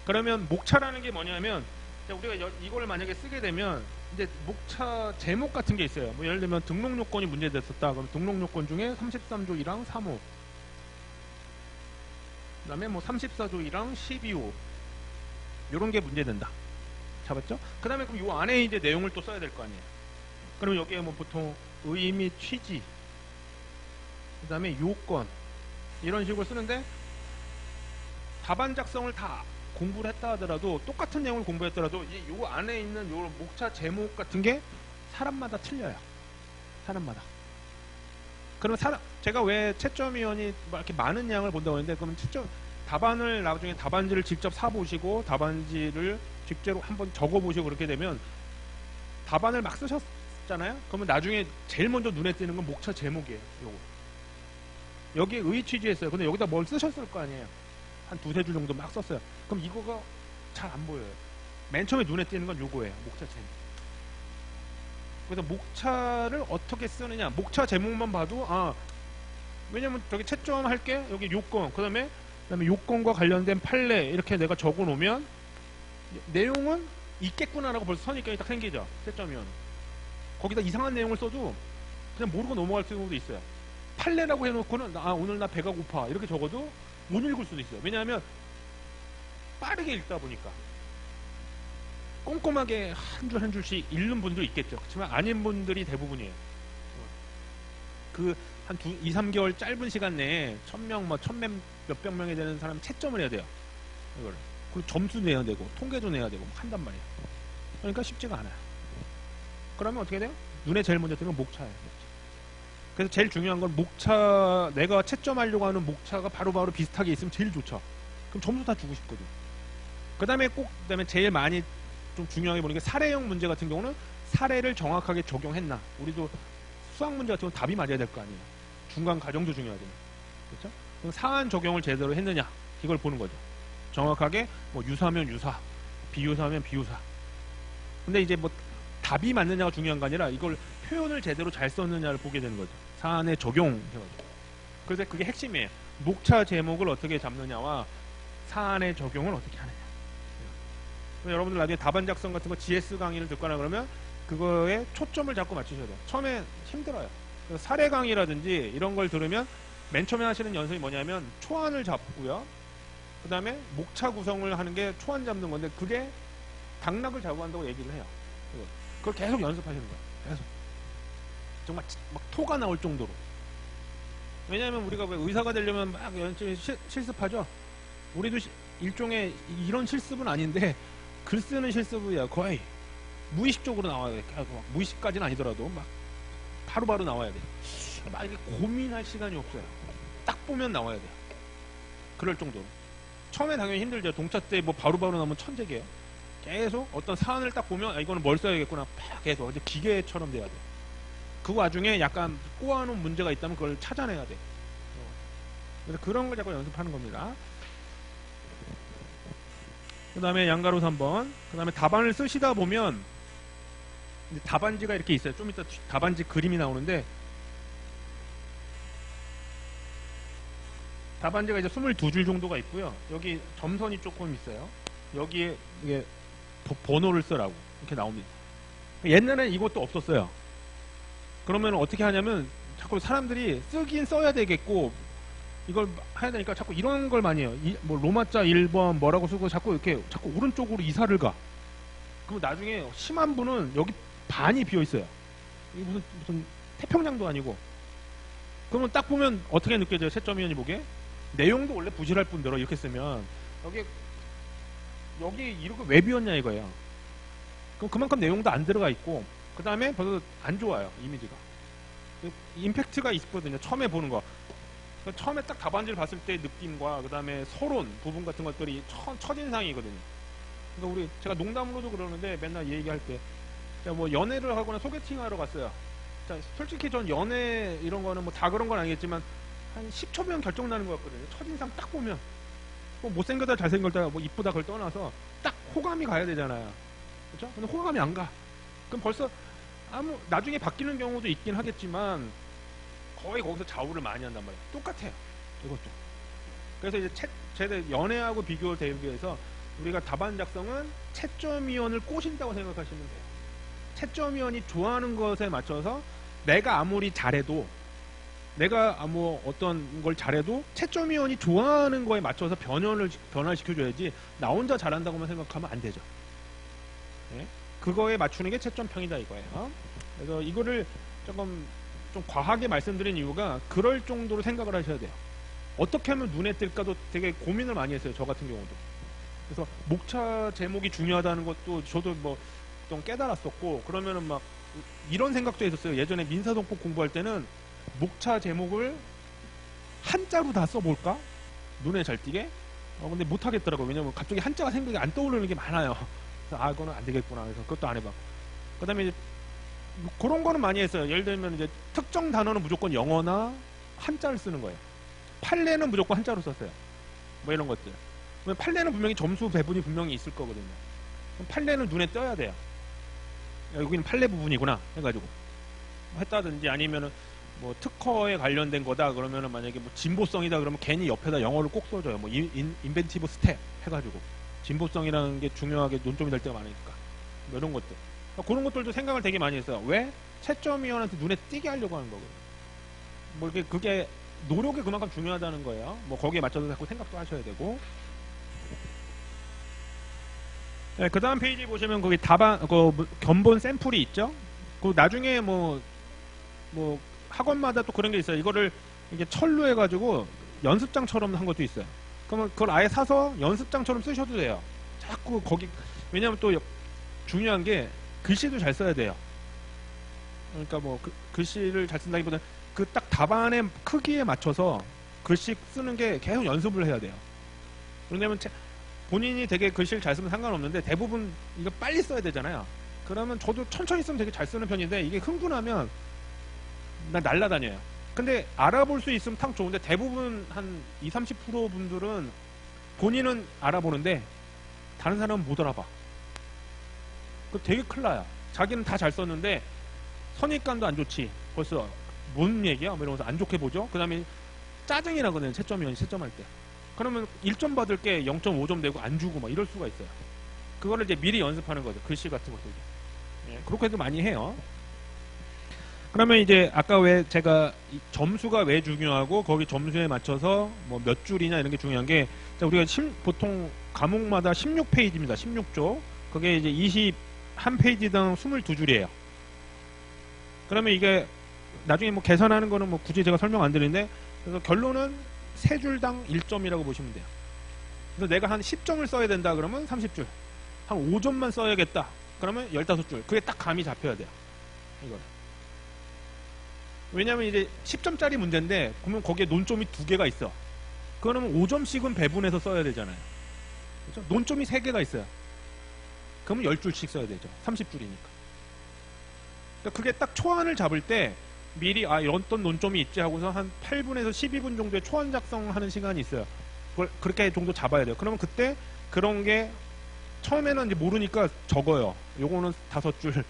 S1: 그러면 목차라는 게 뭐냐면 우리가 이걸 만약에 쓰게 되면 이제 목차 제목 같은 게 있어요. 뭐 예를 들면 등록 요건이 문제됐었다. 그럼 등록 요건 중에 33조 1항 3호 그다음에 뭐 34조 1항 12호 요런 게 문제된다. 잡았죠? 그 다음에 그럼 요 안에 이제 내용을 또 써야 될 거 아니에요. 그럼 여기에 뭐 보통 의미, 취지, 그 다음에 요건 이런 식으로 쓰는데 답안 작성을 다 공부를 했다 하더라도 똑같은 내용을 공부했더라도 이 요 안에 있는 요 목차 제목 같은 게 사람마다 틀려요. 사람마다. 그럼 제가 왜 채점위원이 이렇게 많은 양을 본다고 했는데 그러면 답안을 나중에 답안지를 직접 사보시고 답안지를 직제로 한번 적어보시고 그렇게 되면 답안을 막 쓰셨잖아요. 그러면 나중에 제일 먼저 눈에 띄는 건 목차 제목이에요. 요거. 여기에 의 취지했어요. 근데 여기다 뭘 쓰셨을 거 아니에요. 한 두세 줄 정도 막 썼어요. 그럼 이거가 잘 안 보여요. 맨 처음에 눈에 띄는 건 요거예요. 목차 제목. 그래서 목차를 어떻게 쓰느냐. 목차 제목만 봐도 왜냐면 저기 채점 할게 여기 요건 그다음에 요건과 관련된 판례 이렇게 내가 적어 놓으면 내용은 있겠구나라고 벌써 선입견이 딱 생기죠. 채점이면 거기다 이상한 내용을 써도 그냥 모르고 넘어갈 수도 있어요. 판례라고 해놓고는 오늘 나 배가 고파 이렇게 적어도 못 읽을 수도 있어요. 왜냐하면 빠르게 읽다 보니까 꼼꼼하게 한 줄 한 줄씩 읽는 분도 있겠죠. 그렇지만 아닌 분들이 대부분이에요. 그 한 2, 3개월 짧은 시간 내에 1000명, 뭐 1000 몇백 명이 되는 사람 채점을 해야 돼요. 이걸. 그리고 점수 내야 되고 통계도 내야 되고 한단 말이에요. 그러니까 쉽지가 않아요. 그러면 어떻게 돼요? 눈에 제일 먼저 뜨는 건 목차예요. 목차. 그래서 제일 중요한 건 목차, 내가 채점하려고 하는 목차가 바로바로 비슷하게 있으면 제일 좋죠. 그럼 점수 다 주고 싶거든. 그 다음에 제일 많이 좀 중요하게 보는 게 사례형 문제 같은 경우는 사례를 정확하게 적용했나. 우리도 수학 문제 같은 건 답이 맞아야 될 거 아니에요. 중간 과정도 중요하잖아요. 그렇죠? 그럼 사안 적용을 제대로 했느냐. 이걸 보는 거죠. 정확하게 뭐 유사하면 유사, 비유사하면 비유사. 근데 이제 뭐 답이 맞느냐가 중요한 게 아니라 이걸 표현을 제대로 잘 썼느냐를 보게 되는 거죠. 사안에 적용해가지고. 그래서 그게 핵심이에요. 목차 제목을 어떻게 잡느냐와 사안의 적용을 어떻게 하느냐. 여러분들 나중에 답안 작성 같은 거 GS 강의를 듣거나 그러면 그거에 초점을 잡고 맞추셔야 돼요. 처음에 힘들어요. 사례 강의라든지 이런 걸 들으면 맨 처음에 하시는 연습이 뭐냐면 초안을 잡고요. 그 다음에 목차 구성을 하는 게 초안 잡는 건데 그게 당락을 잡고 한다고 얘기를 해요. 그걸 계속 연습하시는 거예요. 계속. 정말 막 토가 나올 정도로. 왜냐하면 우리가 왜 의사가 되려면 막 연습 실습하죠. 우리도 일종의 이런 실습은 아닌데 글 쓰는 실습이야. 거의 무의식적으로 나와야 돼. 무의식까지는 아니더라도 막 바로바로 나와야 돼. 막 이렇게 고민할 시간이 없어요. 딱 보면 나와야 돼. 그럴 정도로. 처음에 당연히 힘들죠. 동차 때 뭐 바로바로 나오면 천재게요. 계속 어떤 사안을 딱 보면 이거는 뭘 써야겠구나. 계속 이제 기계처럼 돼야 돼. 그 와중에 약간 꼬아놓은 문제가 있다면 그걸 찾아내야 돼. 그래서 그런 걸 자꾸 연습하는 겁니다. 그 다음에 양가로 3번. 그 다음에 답안을 쓰시다 보면 답안지가 이렇게 있어요. 좀 이따 답안지 그림이 나오는데 답안지가 이제 22줄 정도가 있고요. 여기 점선이 조금 있어요. 여기에 이게 번호를 쓰라고 이렇게 나옵니다. 옛날에는 이것도 없었어요. 그러면 어떻게 하냐면 자꾸 사람들이 쓰긴 써야 되겠고 이걸 해야 되니까 자꾸 이런 걸 많이 해요. 뭐 로마자 1번 뭐라고 쓰고 자꾸 오른쪽으로 이사를 가. 그럼 나중에 심한 분은 여기 반이 비어 있어요. 이게 무슨 태평양도 아니고. 그러면 딱 보면 어떻게 느껴져요? 채점위원이 보기에 내용도 원래 부실할 뿐더러 이렇게 쓰면 여기 이렇게 왜 비었냐 이거예요. 그럼 그만큼 내용도 안 들어가 있고 그 다음에 벌써 안 좋아요. 이미지가. 임팩트가 있거든요. 처음에 보는 거. 처음에 딱 답안지를 봤을 때 느낌과 그 다음에 서론 부분 같은 것들이 첫인상이거든요. 그러니까 제가 농담으로도 그러는데 맨날 이 얘기할 때 제가 뭐 연애를 하거나 소개팅하러 갔어요. 자, 솔직히 전 연애 이런 거는 뭐 다 그런 건 아니겠지만 한 10초면 결정 나는 것 같거든요. 첫인상 딱 보면 뭐 못생겼다 잘생겼다 뭐 이쁘다 그걸 떠나서 딱 호감이 가야 되잖아요. 그렇죠? 근데 호감이 안 가. 그럼 벌써 나중에 바뀌는 경우도 있긴 하겠지만 거의 거기서 좌우를 많이 한단 말이에요. 똑같아요. 이것도. 그래서 이제 연애하고 비교 대비해서 우리가 답안 작성은 채점위원을 꼬신다고 생각하시면 돼요. 채점위원이 좋아하는 것에 맞춰서 내가 아무리 잘해도 내가 뭐 어떤 걸 잘해도 채점위원이 좋아하는 거에 맞춰서 변화시켜줘야지 나 혼자 잘한다고만 생각하면 안 되죠. 네? 그거에 맞추는 게 채점평이다 이거예요. 그래서 이거를 조금 좀 과하게 말씀드린 이유가 그럴 정도로 생각을 하셔야 돼요. 어떻게 하면 눈에 띌까도 되게 고민을 많이 했어요. 저 같은 경우도. 그래서 목차 제목이 중요하다는 것도 저도 뭐 좀 깨달았었고 그러면은 막 이런 생각도 했었어요. 예전에 민사동법 공부할 때는 목차 제목을 한자로 다 써볼까? 눈에 잘 띄게? 근데 못하겠더라고요. 왜냐면 갑자기 한자가 생각이 안 떠오르는 게 많아요. 그래서 그거는 안 되겠구나. 그래서 그것도 안 해봤고. 그 다음에 이제 그런 거는 많이 했어요. 예를 들면 이제 특정 단어는 무조건 영어나 한자를 쓰는 거예요. 판례는 무조건 한자로 썼어요. 뭐 이런 것들. 판례는 분명히 점수 배분이 분명히 있을 거거든요. 그럼 판례는 눈에 띄어야 돼요. 여기는 판례 부분이구나 해가지고 했다든지 아니면은 뭐 특허에 관련된 거다 그러면은 만약에 뭐 진보성이다 그러면 괜히 옆에다 영어를 꼭 써줘요. 뭐 인벤티브 스텝 해가지고 진보성이라는 게 중요하게 논점이 될 때가 많으니까 뭐 이런 것들 그런 것들도 생각을 되게 많이 했어요. 왜? 채점위원한테 눈에 띄게 하려고 하는 거거든요. 뭐 이렇게 그게 노력이 그만큼 중요하다는 거예요. 뭐 거기에 맞춰서 자꾸 생각도 하셔야 되고. 네, 그 다음 페이지 보시면 거기 견본 샘플이 있죠. 그 나중에 뭐 학원마다 또 그런 게 있어요. 이거를 이게 철로 해가지고 연습장처럼 한 것도 있어요. 그러면 그걸 아예 사서 연습장처럼 쓰셔도 돼요. 자꾸 거기 왜냐면 또 중요한 게 글씨도 잘 써야 돼요. 그러니까 뭐 글씨를 잘 쓴다기보다는 그 딱 답안의 크기에 맞춰서 글씨 쓰는 게 계속 연습을 해야 돼요. 왜냐면 본인이 되게 글씨를 잘 쓰면 상관없는데 대부분 이거 빨리 써야 되잖아요. 그러면 저도 천천히 쓰면 되게 잘 쓰는 편인데 이게 흥분하면 날라다녀요. 근데 알아볼 수 있으면 탁 좋은데 대부분 한 20-30% 분들은 본인은 알아보는데 다른 사람은 못 알아봐. 그 되게 큰일 나요. 자기는 다 잘 썼는데 선입관도 안 좋지. 벌써 뭔 얘기야? 뭐 이러면서 안 좋게 보죠. 그 다음에 짜증이 나거든요. 채점위원이 채점할 때. 그러면 1점 받을 게 0.5점 되고 안 주고 막 이럴 수가 있어요. 그거를 이제 미리 연습하는 거죠. 글씨 같은 것도. 예, 그렇게도 많이 해요. 그러면 이제 아까 왜 제가 점수가 왜 중요하고 거기 점수에 맞춰서 뭐 몇 줄이냐 이런 게 중요한 게 우리가 보통 과목마다 16페이지입니다. 16조. 그게 이제 21페이지당 22줄이에요. 그러면 이게 나중에 뭐 계산하는 거는 뭐 굳이 제가 설명 안 드리는데 그래서 결론은 3줄당 1점이라고 보시면 돼요. 그래서 내가 한 10점을 써야 된다 그러면 30줄. 한 5점만 써야겠다. 그러면 15줄. 그게 딱 감이 잡혀야 돼요. 이거는. 왜냐면 이제 10점짜리 문제인데 그러면 거기에 논점이 2개가 있어. 그러면 5점씩은 배분해서 써야 되잖아요. 그렇죠? 논점이 3개가 있어요. 그러면 10줄씩 써야 되죠. 30줄이니까. 그러니까 그게 딱 초안을 잡을 때 미리 이런 어떤 논점이 있지 하고서 한 8분에서 12분 정도의 초안 작성하는 시간이 있어요. 그걸 그렇게 정도 잡아야 돼요. 그러면 그때 그런 게 처음에는 이제 모르니까 적어요. 요거는 5줄.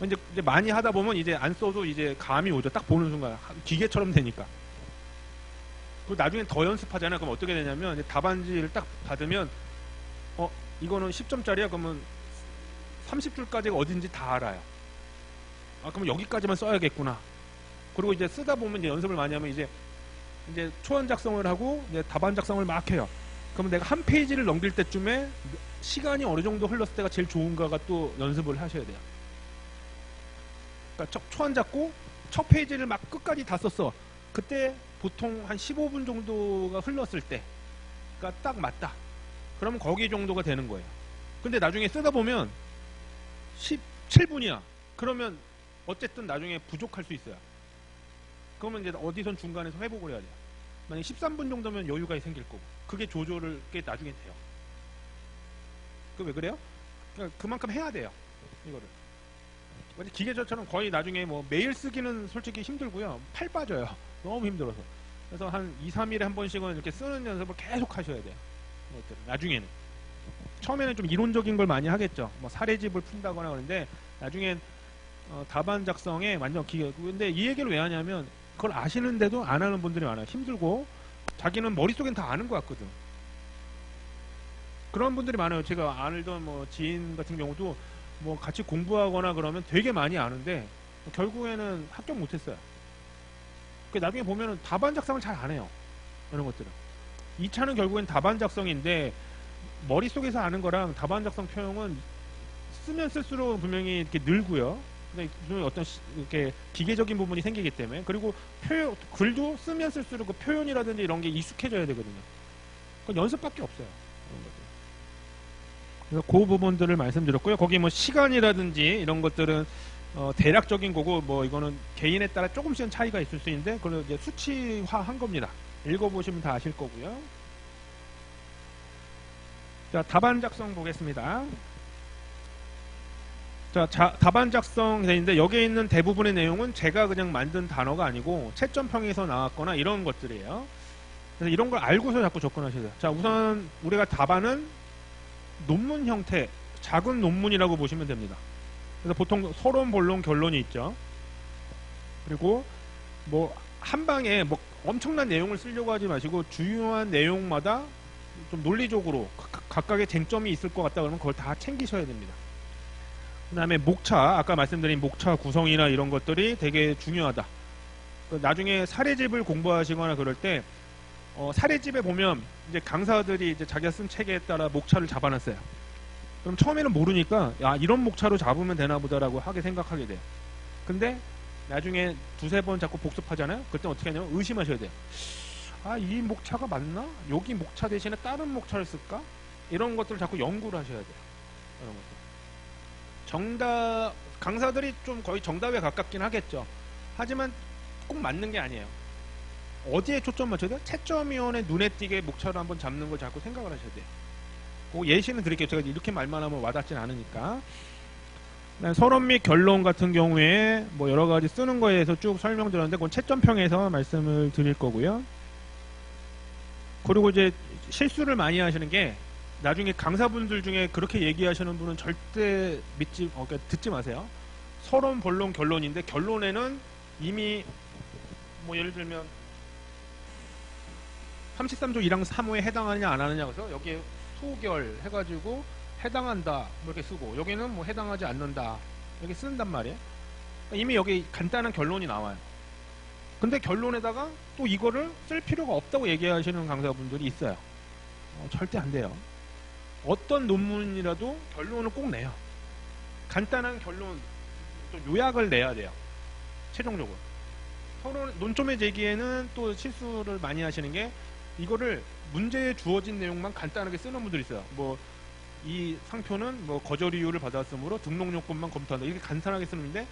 S1: 이제 많이 하다 보면 이제 안 써도 이제 감이 오죠. 딱 보는 순간 기계처럼 되니까. 그리고 나중에 더 연습하잖아요. 그럼 어떻게 되냐면 이제 답안지를 딱 받으면 이거는 10점짜리야. 그러면 30줄까지가 어딘지 다 알아요. 그럼 여기까지만 써야겠구나. 그리고 이제 쓰다 보면 이제 연습을 많이 하면 이제 초안 작성을 하고 이제 답안 작성을 막 해요. 그러면 내가 한 페이지를 넘길 때쯤에 시간이 어느 정도 흘렀을 때가 제일 좋은가가 또 연습을 하셔야 돼요. 그러니까 초안 잡고 첫 페이지를 막 끝까지 다 썼어. 그때 보통 한 15분 정도가 흘렀을 때, 그러니까 딱 맞다. 그러면 거기 정도가 되는 거예요. 근데 나중에 쓰다 보면 17분이야. 그러면 어쨌든 나중에 부족할 수 있어요. 그러면 이제 어디선 중간에서 회복을 해야 돼요. 만약 13분 정도면 여유가 생길 거고, 그게 조절을 꽤 나중에 돼요. 그 왜 그래요? 그러니까 그만큼 해야 돼요. 이거를. 기계처럼 거의 나중에 뭐 매일 쓰기는 솔직히 힘들고요. 팔 빠져요. 너무 힘들어서. 그래서 한 2, 3일에 한 번씩은 이렇게 쓰는 연습을 계속 하셔야 돼요. 나중에는. 처음에는 좀 이론적인 걸 많이 하겠죠. 뭐 사례집을 푼다거나 그러는데 나중엔 답안 작성에 완전 기계. 근데 이 얘기를 왜 하냐면 그걸 아시는데도 안 하는 분들이 많아요. 힘들고 자기는 머릿속엔 다 아는 것 같거든. 그런 분들이 많아요. 제가 알던 뭐 지인 같은 경우도 뭐 같이 공부하거나 그러면 되게 많이 아는데 결국에는 합격 못했어요. 나중에 보면은 답안 작성을 잘 안 해요. 이런 것들은. 2차는 결국엔 답안 작성인데 머릿속에서 아는 거랑 답안 작성 표현은 쓰면 쓸수록 분명히 이렇게 늘고요. 근데 분명히 어떤 이렇게 기계적인 부분이 생기기 때문에 그리고 글도 쓰면 쓸수록 그 표현이라든지 이런 게 익숙해져야 되거든요. 그건 연습밖에 없어요. 이런 것들. 그래서 그 부분들을 말씀드렸고요. 거기 뭐 시간이라든지 이런 것들은 대략적인 거고 뭐 이거는 개인에 따라 조금씩은 차이가 있을 수 있는데 그걸 이제 수치화한 겁니다. 읽어보시면 다 아실 거고요. 자, 답안 작성 보겠습니다. 자, 답안 작성 되는데 여기에 있는 대부분의 내용은 제가 그냥 만든 단어가 아니고 채점평에서 나왔거나 이런 것들이에요. 그래서 이런 걸 알고서 자꾸 접근하셔야 돼요. 자, 우선 우리가 답안은 논문 형태, 작은 논문이라고 보시면 됩니다. 그래서 보통 서론, 본론, 결론이 있죠. 그리고 뭐 한 방에 뭐 엄청난 내용을 쓰려고 하지 마시고 중요한 내용마다 좀 논리적으로 각각의 쟁점이 있을 것 같다 그러면 그걸 다 챙기셔야 됩니다. 그 다음에 목차, 아까 말씀드린 목차 구성이나 이런 것들이 되게 중요하다. 나중에 사례집을 공부하시거나 그럴 때 사례집에 보면 이제 강사들이 이제 자기가 쓴 책에 따라 목차를 잡아놨어요. 그럼 처음에는 모르니까 야, 이런 목차로 잡으면 되나 보다라고 하게 생각하게 돼요. 근데 나중에 두세 번 자꾸 복습하잖아요. 그때 어떻게 하냐면 의심하셔야 돼요. 아, 이 목차가 맞나? 여기 목차 대신에 다른 목차를 쓸까? 이런 것들을 자꾸 연구를 하셔야 돼요. 이런 것들. 강사들이 좀 거의 정답에 가깝긴 하겠죠. 하지만 꼭 맞는 게 아니에요. 어디에 초점 맞춰야 돼요? 채점위원회 눈에 띄게 목차를 한번 잡는 걸 자꾸 생각을 하셔야 돼요. 그 예시는 드릴게요. 제가 이렇게 말만 하면 와닿진 않으니까. 서론 및 결론 같은 경우에 뭐 여러 가지 쓰는 거에 대해서 쭉 설명드렸는데 그건 채점평에서 말씀을 드릴 거고요. 그리고 이제 실수를 많이 하시는 게 나중에 강사분들 중에 그렇게 얘기하시는 분은 절대 그러니까 듣지 마세요. 서론, 본론, 결론인데 결론에는 이미 뭐 예를 들면 33조 1항 3호에 해당하느냐 안 하느냐 그래서 여기에 소결 해가지고 해당한다 뭐 이렇게 쓰고 여기는 뭐 해당하지 않는다 이렇게 쓴단 말이에요. 이미 여기 간단한 결론이 나와요. 근데 결론에다가 또 이거를 쓸 필요가 없다고 얘기하시는 강사분들이 있어요. 절대 안 돼요. 어떤 논문이라도 결론을 꼭 내요. 간단한 결론, 또 요약을 내야 돼요. 최종적으로. 논점의 제기에는 또 실수를 많이 하시는 게 이거를 문제에 주어진 내용만 간단하게 쓰는 분들이 있어요. 뭐 이 상표는 뭐 거절 이유를 받았으므로 등록 요건만 검토한다. 이렇게 간단하게 쓰는데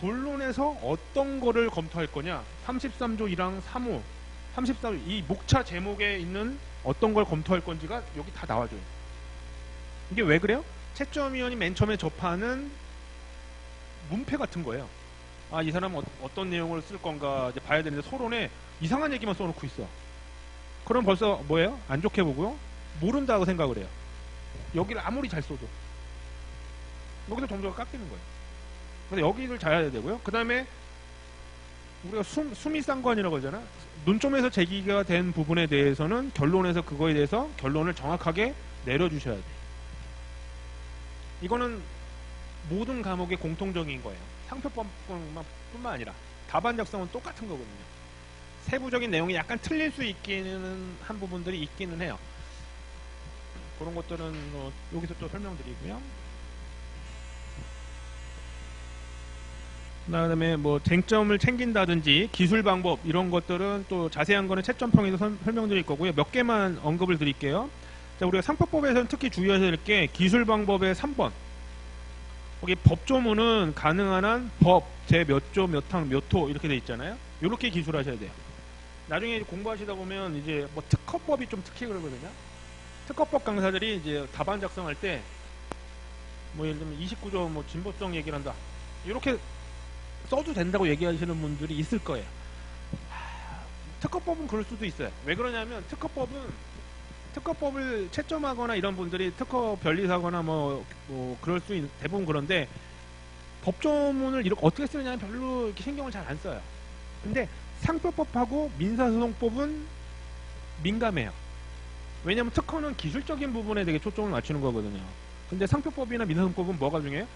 S1: 본론에서 어떤 거를 검토할 거냐? 33조 1항 3호, 34조 이 목차 제목에 있는 어떤 걸 검토할 건지가 여기 다 나와줘요. 이게 왜 그래요? 채점위원이 맨 처음에 접하는 문패 같은 거예요. 아, 이 사람은 어떤 내용을 쓸 건가 이제 봐야 되는데 서론에 이상한 얘기만 써놓고 있어. 그럼 벌써 뭐예요? 안 좋게 보고요. 모른다고 생각을 해요. 여기를 아무리 잘 써도 여기서 점수가 깎이는 거예요. 근데 여기를 잘 해야 되고요. 그 다음에 우리가 수미상관이라고 하잖아. 논점에서 제기가 된 부분에 대해서는 결론에서 그거에 대해서 결론을 정확하게 내려주셔야 돼요. 이거는 모든 과목의 공통적인 거예요. 상표법뿐만 아니라 답안 작성은 똑같은 거거든요. 세부적인 내용이 약간 틀릴 수 있기는 한 부분들이 있기는 해요. 그런 것들은 여기서 또 설명드리고요. 그다음에 뭐 쟁점을 챙긴다든지 기술 방법 이런 것들은 또 자세한 거는 채점평에서 설명드릴 거고요. 몇 개만 언급을 드릴게요. 자, 우리가 상표법에서는 특히 주의하셔야 될 게 기술 방법의 3번. 거기 법조문은 가능한 한 법, 제 몇 조, 몇 항, 몇 호 이렇게 돼 있잖아요. 이렇게 기술하셔야 돼요. 나중에 공부하시다 보면 이제 뭐 특허법이 좀 특히 그러거든요. 특허법 강사들이 이제 답안 작성할 때 뭐 예를 들면 29조 뭐 진보성 얘기를 한다. 이렇게 써도 된다고 얘기하시는 분들이 있을 거예요. 특허법은 그럴 수도 있어요. 왜 그러냐면 특허법을 채점하거나 이런 분들이 특허 변리사거나 뭐 그럴 수 대부분 그런데 법조문을 이렇게 어떻게 쓰느냐는 별로 이렇게 신경을 잘 안 써요. 근데 상표법하고 민사소송법은 민감해요. 왜냐면 특허는 기술적인 부분에 되게 초점을 맞추는 거거든요. 근데 상표법이나 민사소송법은 뭐가 중요해요?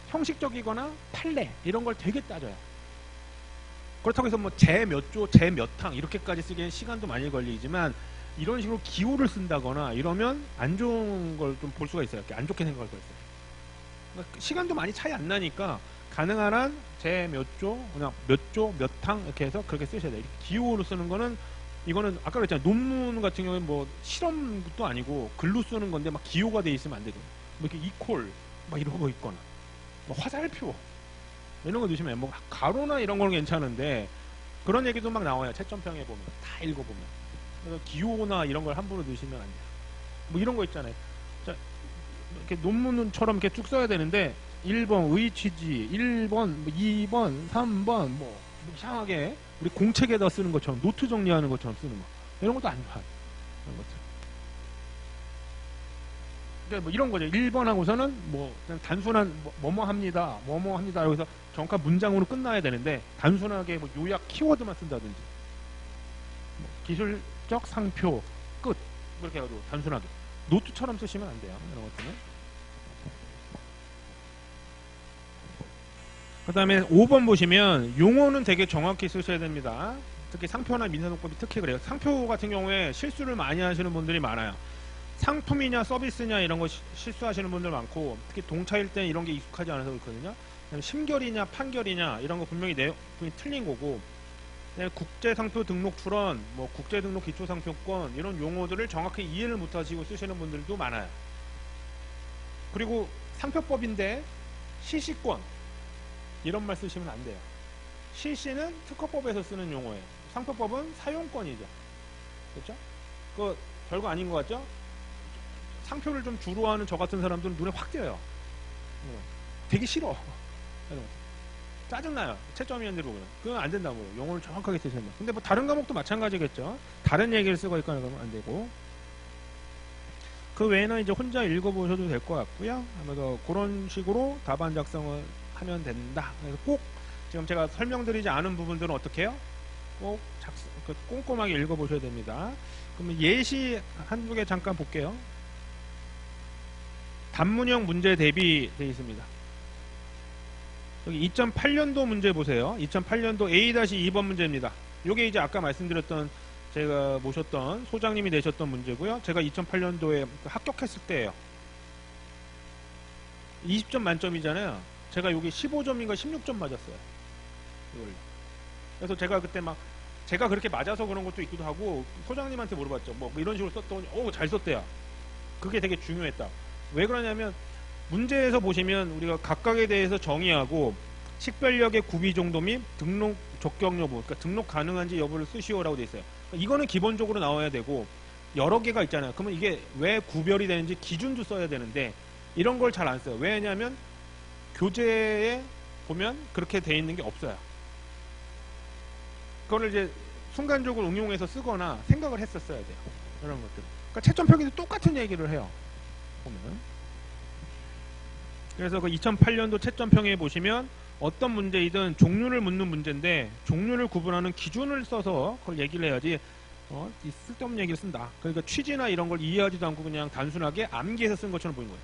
S1: 형식적이거나 판례 이런 걸 되게 따져요. 그렇다고 해서 뭐 제 몇 조, 제 몇 항 이렇게까지 쓰기엔 시간도 많이 걸리지만 이런 식으로 기호를 쓴다거나 이러면 안 좋은 걸 좀 볼 수가 있어요. 안 좋게 생각할 수 있어요. 그러니까 시간도 많이 차이 안 나니까 가능한 한 제 몇 조, 그냥 몇 조, 몇 항 이렇게 해서 그렇게 쓰셔야 돼요. 기호로 쓰는 거는 이거는 아까 그랬잖아요. 논문 같은 경우는 뭐 실험도 아니고 글로 쓰는 건데 막 기호가 돼 있으면 안 되죠. 뭐 이렇게 이퀄 막 이런 거 있거나 뭐 화살표 이런 거 넣으시면 뭐 가로나 이런 거는 괜찮은데 그런 얘기도 막 나와요. 채점평에 보면 다 읽어보면. 그래서 기호나 이런 걸 함부로 넣으시면 안 돼요. 뭐 이런 거 있잖아요. 자, 이렇게 논문처럼 이렇게 쭉 써야 되는데 1번 의취지, 1번, 2번, 3번 뭐 이상하게 우리 공책에다 쓰는 것처럼 노트 정리하는 것처럼 쓰는 거 이런 것도 안 좋아요. 이런 것들. 그러니까 뭐 이런 거죠. 1번 하고서는 뭐 그냥 단순한 뭐뭐 합니다. 뭐뭐 합니다. 여기서 정확한 문장으로 끝나야 되는데 단순하게 뭐 요약 키워드만 쓴다든지 뭐 기술적 상표 끝 그렇게 해가지고 단순하게 노트처럼 쓰시면 안 돼요. 이런 것들은. 그 다음에 5번 보시면 용어는 되게 정확히 쓰셔야 됩니다. 특히 상표나 민사소송법이 특히 그래요. 상표 같은 경우에 실수를 많이 하시는 분들이 많아요. 상품이냐 서비스냐 이런 거 실수하시는 분들 많고 특히 동차일 때 이런 게 익숙하지 않아서 그렇거든요. 심결이냐 판결이냐 이런 거 분명히 내용이 틀린 거고 국제상표 등록 출원, 뭐 국제등록 기초상표권 이런 용어들을 정확히 이해를 못하시고 쓰시는 분들도 많아요. 그리고 상표법인데 시시권 이런 말 쓰시면 안 돼요. 시시는 특허법에서 쓰는 용어예요. 상표법은 사용권이죠. 그렇죠? 그 별거 아닌 것 같죠? 상표를 좀 주로 하는 저 같은 사람들은 눈에 확 띄어요. 되게 싫어. 짜증나요. 채점위원들 보면. 그건 안 된다고요. 용어를 정확하게 쓰셔야 돼요. 근데 뭐 다른 과목도 마찬가지겠죠. 다른 얘기를 쓰고 있거나 그러면 안 되고. 그 외에는 이제 혼자 읽어보셔도 될 것 같고요. 아무래도 그런 식으로 답안 작성을 하면 된다. 그래서 꼭 지금 제가 설명드리지 않은 부분들은 어떻게 해요? 꼭 꼼꼼하게 읽어보셔야 됩니다. 그러면 예시 한두 개 잠깐 볼게요. 단문형 문제 대비되어 있습니다. 여기 2008년도 문제 보세요. 2008년도 A-2번 문제입니다. 이게 이제 아까 말씀드렸던 제가 모셨던 소장님이 내셨던 문제고요. 제가 2008년도에 합격했을 때예요. 20점 만점이잖아요. 제가 여기 15점인가 16점 맞았어요. 이걸. 그래서 제가 그때 막 제가 그렇게 맞아서 그런 것도 있기도 하고 소장님한테 물어봤죠. 뭐 이런 식으로 썼더니 잘 썼대요. 그게 되게 중요했다. 왜 그러냐면 문제에서 보시면 우리가 각각에 대해서 정의하고 식별력의 구비 정도 및 등록 적격 여부, 그러니까 등록 가능한지 여부를 쓰시오라고 돼 있어요. 이거는 기본적으로 나와야 되고 여러 개가 있잖아요. 그러면 이게 왜 구별이 되는지 기준도 써야 되는데 이런 걸 잘 안 써요. 왜냐하면 교재에 보면 그렇게 돼 있는 게 없어요. 그거를 이제 순간적으로 응용해서 쓰거나 생각을 했었어야 돼요. 이런 것들. 그러니까 채점표기도 똑같은 얘기를 해요. 보면. 그래서 그 2008년도 채점평에 보시면 어떤 문제이든 종류를 묻는 문제인데 종류를 구분하는 기준을 써서 그걸 얘기를 해야지 이 쓸데없는 얘기를 쓴다. 그러니까 취지나 이런 걸 이해하지도 않고 그냥 단순하게 암기해서 쓴 것처럼 보이는 거예요.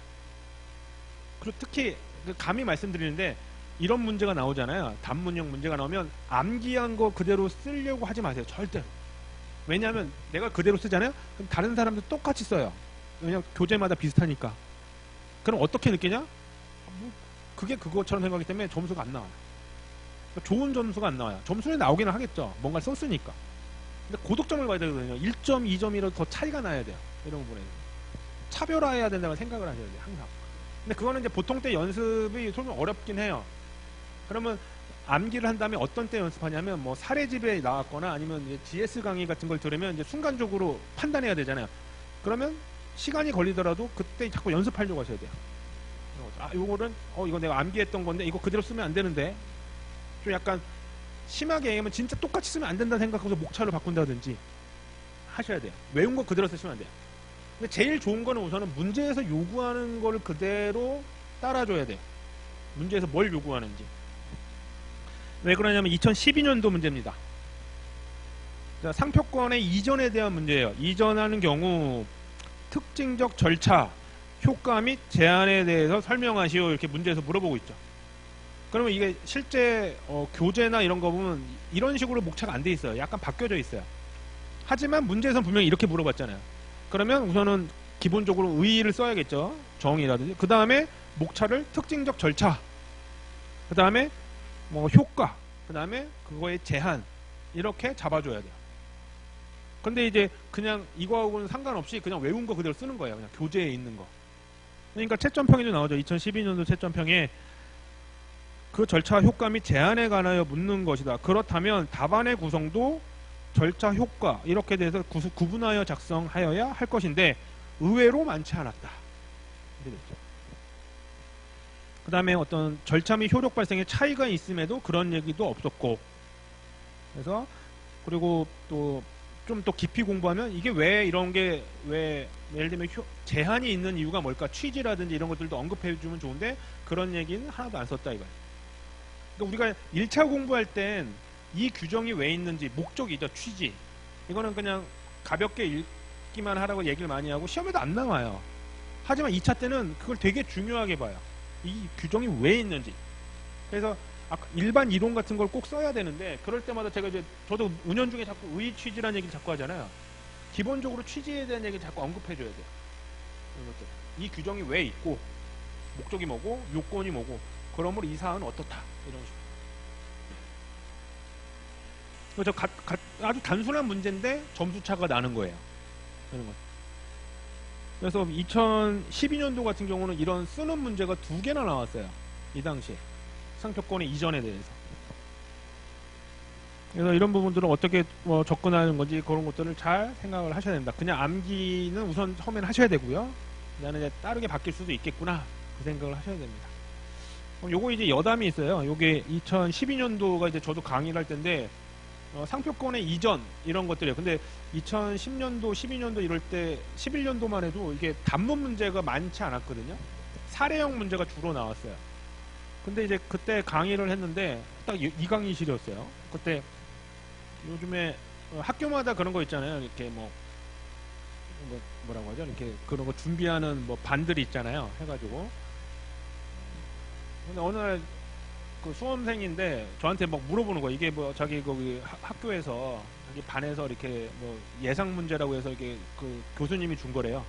S1: 그리고 특히 감히 말씀드리는데 이런 문제가 나오잖아요. 단문형 문제가 나오면 암기한 거 그대로 쓰려고 하지 마세요. 절대로. 왜냐하면 내가 그대로 쓰잖아요. 그럼 다른 사람도 똑같이 써요. 왜냐면 교재마다 비슷하니까. 그럼 어떻게 느끼냐? 그게 그것처럼 생각하기 때문에 점수가 안 나와요. 좋은 점수가 안 나와요. 점수는 나오기는 하겠죠. 뭔가 썼으니까. 근데 고득점을 봐야 되거든요. 1점, 2점이라도 더 차이가 나야 돼요. 이런 부분에. 차별화해야 된다고 생각을 하셔야 돼요. 항상. 근데 그거는 이제 보통 때 연습이 좀 어렵긴 해요. 그러면 암기를 한 다음에 어떤 때 연습하냐면 뭐 사례집에 나왔거나 아니면 이제 GS 강의 같은 걸 들으면 이제 순간적으로 판단해야 되잖아요. 그러면 시간이 걸리더라도 그때 자꾸 연습하려고 하셔야 돼요. 아, 요거는 이거 내가 암기했던 건데 이거 그대로 쓰면 안 되는데, 좀 약간 심하게 얘기하면 진짜 똑같이 쓰면 안 된다 생각하고서 목차를 바꾼다든지 하셔야 돼요. 외운 거 그대로 쓰시면 안 돼요. 근데 제일 좋은 거는 우선은 문제에서 요구하는 걸 그대로 따라줘야 돼요. 문제에서 뭘 요구하는지. 왜 그러냐면 2012년도 문제입니다. 자, 상표권의 이전에 대한 문제예요. 이전하는 경우 특징적 절차, 효과 및 제한에 대해서 설명하시오, 이렇게 문제에서 물어보고 있죠. 그러면 이게 실제 교재나 이런 거 보면 이런 식으로 목차가 안 돼 있어요. 약간 바뀌어져 있어요. 하지만 문제에서는 분명히 이렇게 물어봤잖아요. 그러면 우선은 기본적으로 의의를 써야겠죠. 정의라든지. 그 다음에 목차를 특징적 절차, 그 다음에 뭐 효과, 그 다음에 그거의 제한, 이렇게 잡아줘야 돼요. 근데 이제 그냥 이거하고는 상관없이 그냥 외운 거 그대로 쓰는 거예요. 그냥 교재에 있는 거. 그러니까 채점평에도 나오죠. 2012년도 채점평에 그 절차 효과 및 제한에 관하여 묻는 것이다. 그렇다면 답안의 구성도 절차 효과 이렇게 돼서 구분하여 작성하여야 할 것인데 의외로 많지 않았다. 그 다음에 어떤 절차 및 효력 발생의 차이가 있음에도 그런 얘기도 없었고, 그래서 그리고 또 좀 더 깊이 공부하면 이게 왜 이런 게 왜 예를 들면 제한이 있는 이유가 뭘까, 취지라든지 이런 것들도 언급해 주면 좋은데 그런 얘기는 하나도 안 썼다 이거예요. 그러니까 우리가 1차 공부할 땐 이 규정이 왜 있는지, 목적이죠, 취지, 이거는 그냥 가볍게 읽기만 하라고 얘기를 많이 하고 시험에도 안 나와요. 하지만 2차 때는 그걸 되게 중요하게 봐요. 이 규정이 왜 있는지. 그래서 일반 이론 같은 걸 꼭 써야 되는데, 그럴 때마다 제가 이제 저도 운영 중에 자꾸 의의 취지라는 얘기를 자꾸 하잖아요. 기본적으로 취지에 대한 얘기를 자꾸 언급해 줘야 돼요. 이 규정이 왜 있고, 목적이 뭐고, 요건이 뭐고, 그러므로 이 사안은 어떻다, 이런 식으로. 그래서 아주 단순한 문제인데 점수차가 나는 거예요. 그래서 2012년도 같은 경우는 이런 쓰는 문제가 2개나 나왔어요. 이 당시에. 상표권의 이전에 대해서. 그래서 이런 부분들은 어떻게 접근하는 건지 그런 것들을 잘 생각을 하셔야 됩니다. 그냥 암기는 우선 처음에는 하셔야 되고요. 나는 이제 다르게 바뀔 수도 있겠구나, 그 생각을 하셔야 됩니다. 요거 이제 여담이 있어요. 요게 2012년도가 이제 저도 강의를 할 때인데 상표권의 이전 이런 것들이에요. 근데 2010년도, 12년도 이럴 때 11년도만 해도 이게 단문 문제가 많지 않았거든요. 사례형 문제가 주로 나왔어요. 근데 이제 그때 강의를 했는데 딱 이 강의실이었어요. 그때 요즘에 학교마다 그런 거 있잖아요. 이렇게 뭐라고 하죠? 이렇게 그런 거 준비하는 반들이 있잖아요. 해가지고. 근데 어느 날 그 수험생인데 저한테 막 물어보는 거예요. 이게 자기 거기 학교에서 자기 반에서 이렇게 예상 문제라고 해서 이게 그 교수님이 준 거래요.